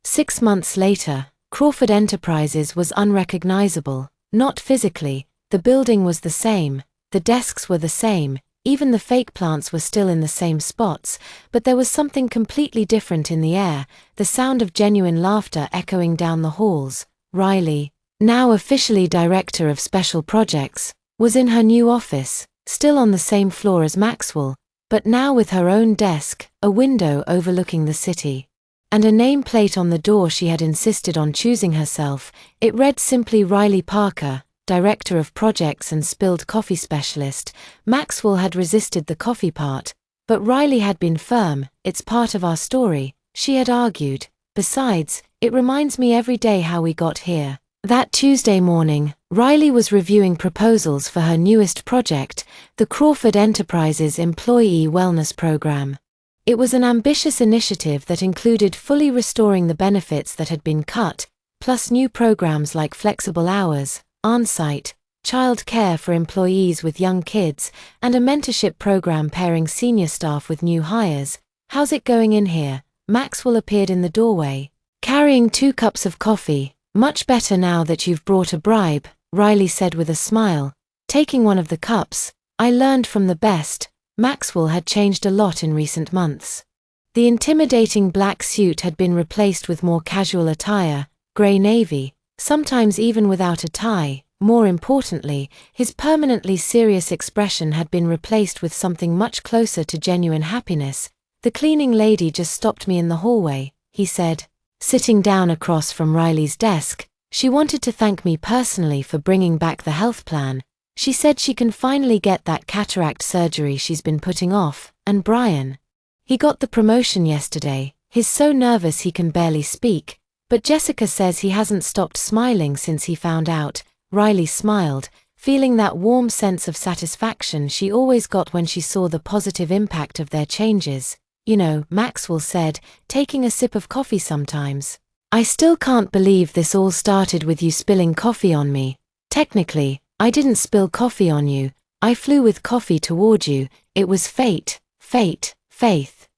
6 months later, Crawford Enterprises was unrecognizable. Not physically, the building was the same, the desks were the same, even the fake plants were still in the same spots, but there was something completely different in the air, the sound of genuine laughter echoing down the halls. Riley, now officially director of special projects, was in her new office, still on the same floor as Maxwell, but now with her own desk, a window overlooking the city, and a nameplate on the door she had insisted on choosing herself. It read simply Riley Parker, Director of Projects and Spilled Coffee Specialist. Maxwell had resisted the coffee part, but Riley had been firm. It's part of our story, she had argued. Besides, it reminds me every day how we got here. That Tuesday morning, Riley was reviewing proposals for her newest project, the Crawford Enterprises Employee Wellness Program. It was an ambitious initiative that included fully restoring the benefits that had been cut, plus new programs like flexible hours, on-site, child care for employees with young kids, and a mentorship program pairing senior staff with new hires. How's it going in here? Maxwell appeared in the doorway, carrying 2 cups of coffee. Much better now that you've brought a bribe, Riley said with a smile, taking one of the cups. I learned from the best. Maxwell had changed a lot in recent months. The intimidating black suit had been replaced with more casual attire, grey navy, sometimes even without a tie. More importantly, his permanently serious expression had been replaced with something much closer to genuine happiness. The cleaning lady just stopped me in the hallway, he said, sitting down across from Riley's desk. She wanted to thank me personally for bringing back the health plan. She said she can finally get that cataract surgery she's been putting off. And Brian, he got the promotion yesterday. He's so nervous he can barely speak. But Jessica says he hasn't stopped smiling since he found out. Riley smiled, feeling that warm sense of satisfaction she always got when she saw the positive impact of their changes. You know, Maxwell said, taking a sip of coffee sometimes. I still can't believe this all started with you spilling coffee on me. Technically, I didn't spill coffee on you. I flew with coffee toward you. It was fate, faith.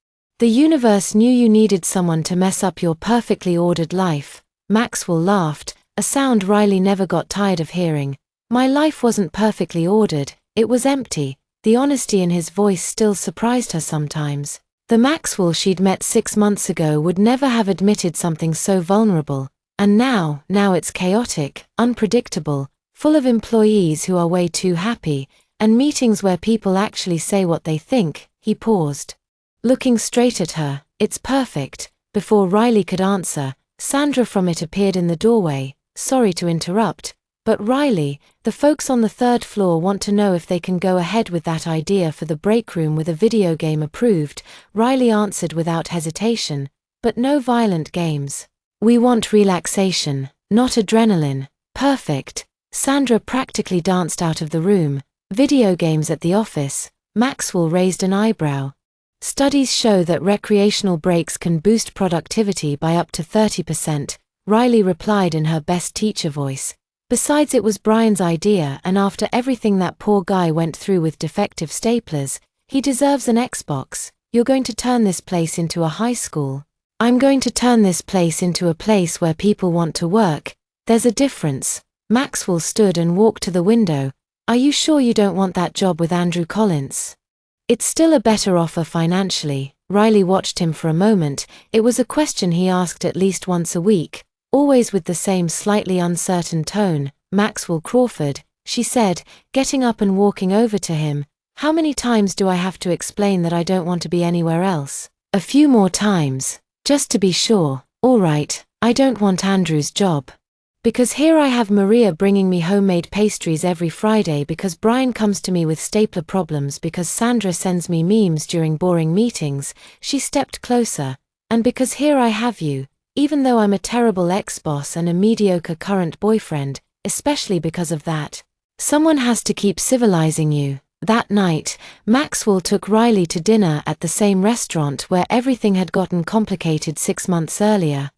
The universe knew you needed someone to mess up your perfectly ordered life. Maxwell laughed, a sound Riley never got tired of hearing. My life wasn't perfectly ordered, it was empty. The honesty in his voice still surprised her sometimes. The Maxwell she'd met 6 months ago would never have admitted something so vulnerable. And now it's chaotic, unpredictable, full of employees who are way too happy. And meetings where people actually say what they think." He paused, looking straight at her. "It's perfect." Before Riley could answer, Sandra from It appeared in the doorway. "Sorry to interrupt, but Riley, the folks on the third floor want to know if they can go ahead with that idea for the break room with a video game approved." Riley answered without hesitation, "But no violent games. We want relaxation, not adrenaline." "Perfect." Sandra practically danced out of the room. "Video games at the office?" Maxwell raised an eyebrow. "Studies show that recreational breaks can boost productivity by up to 30%, Riley replied in her best teacher voice. "Besides, it was Brian's idea, and after everything that poor guy went through with defective staplers, he deserves an Xbox." "You're going to turn this place into a high school." "I'm going to turn this place into a place where people want to work. There's a difference." Maxwell stood and walked to the window. "Are you sure you don't want that job with Andrew Collins? It's still a better offer financially." Riley watched him for a moment. It was a question he asked at least once a week, always with the same slightly uncertain tone. "Maxwell Crawford," she said, getting up and walking over to him. "How many times do I have to explain that I don't want to be anywhere else?" "A few more times, just to be sure." "All right, I don't want Andrew's job. Because here I have Maria bringing me homemade pastries every Friday, because Brian comes to me with stapler problems, because Sandra sends me memes during boring meetings." She stepped closer. "And because here I have you, even though I'm a terrible ex-boss and a mediocre current boyfriend, especially because of that. Someone has to keep civilizing you." That night, Maxwell took Riley to dinner at the same restaurant where everything had gotten complicated 6 months earlier.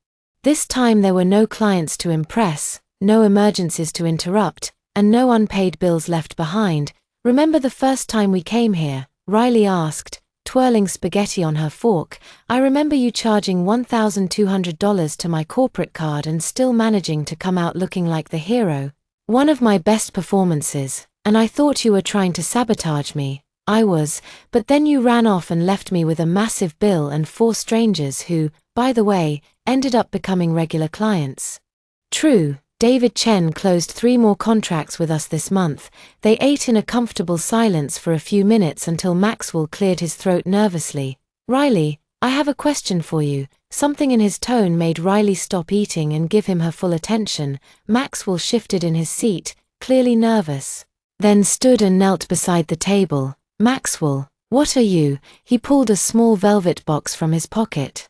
This time there were no clients to impress, no emergencies to interrupt, and no unpaid bills left behind. "Remember the first time we came here?" Riley asked, twirling spaghetti on her fork. "I remember you charging $1,200 to my corporate card and still managing to come out looking like the hero. One of my best performances, and I thought you were trying to sabotage me." "I was, but then you ran off and left me with a massive bill and 4 strangers who, by the way, ended up becoming regular clients." "True. David Chen closed 3 more contracts with us this month." They ate in a comfortable silence for a few minutes until Maxwell cleared his throat nervously. "Riley, I have a question for you." Something in his tone made Riley stop eating and give him her full attention. Maxwell shifted in his seat, clearly nervous, then stood and knelt beside the table. "Maxwell, what are you?" He pulled a small velvet box from his pocket.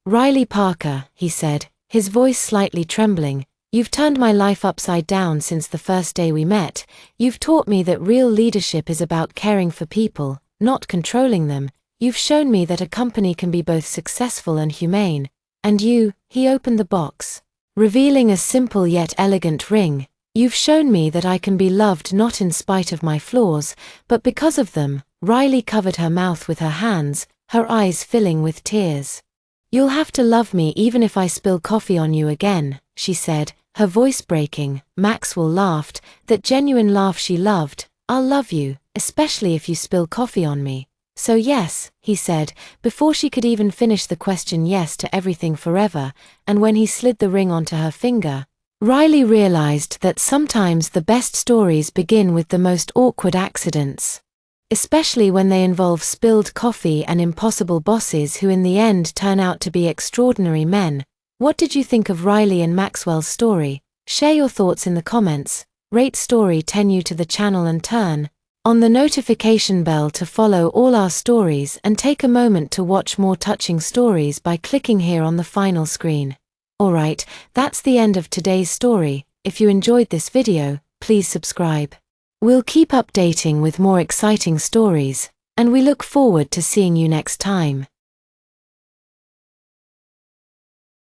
"Riley Parker," he said, his voice slightly trembling. "You've turned my life upside down since the first day we met. You've taught me that real leadership is about caring for people, not controlling them. You've shown me that a company can be both successful and humane. And you," he opened the box, revealing a simple yet elegant ring. "You've shown me that I can be loved not in spite of my flaws, but because of them." Riley covered her mouth with her hands, her eyes filling with tears. "You'll have to love me even if I spill coffee on you again," she said, her voice breaking. Maxwell laughed, that genuine laugh she loved. "I'll love you, especially if you spill coffee on me." "So yes," he said, before she could even finish the question. "Yes to everything forever." And when he slid the ring onto her finger, Riley realized that sometimes the best stories begin with the most awkward accidents, especially when they involve spilled coffee and impossible bosses who in the end turn out to be extraordinary men. What did you think of Riley and Maxwell's story? Share your thoughts in the comments. Rate Story 10 you to the channel and turn on the notification bell to follow all our stories, and take a moment to watch more touching stories by clicking here on the final screen. Alright, that's the end of today's story. If you enjoyed this video, please subscribe. We'll keep updating with more exciting stories, and we look forward to seeing you next time.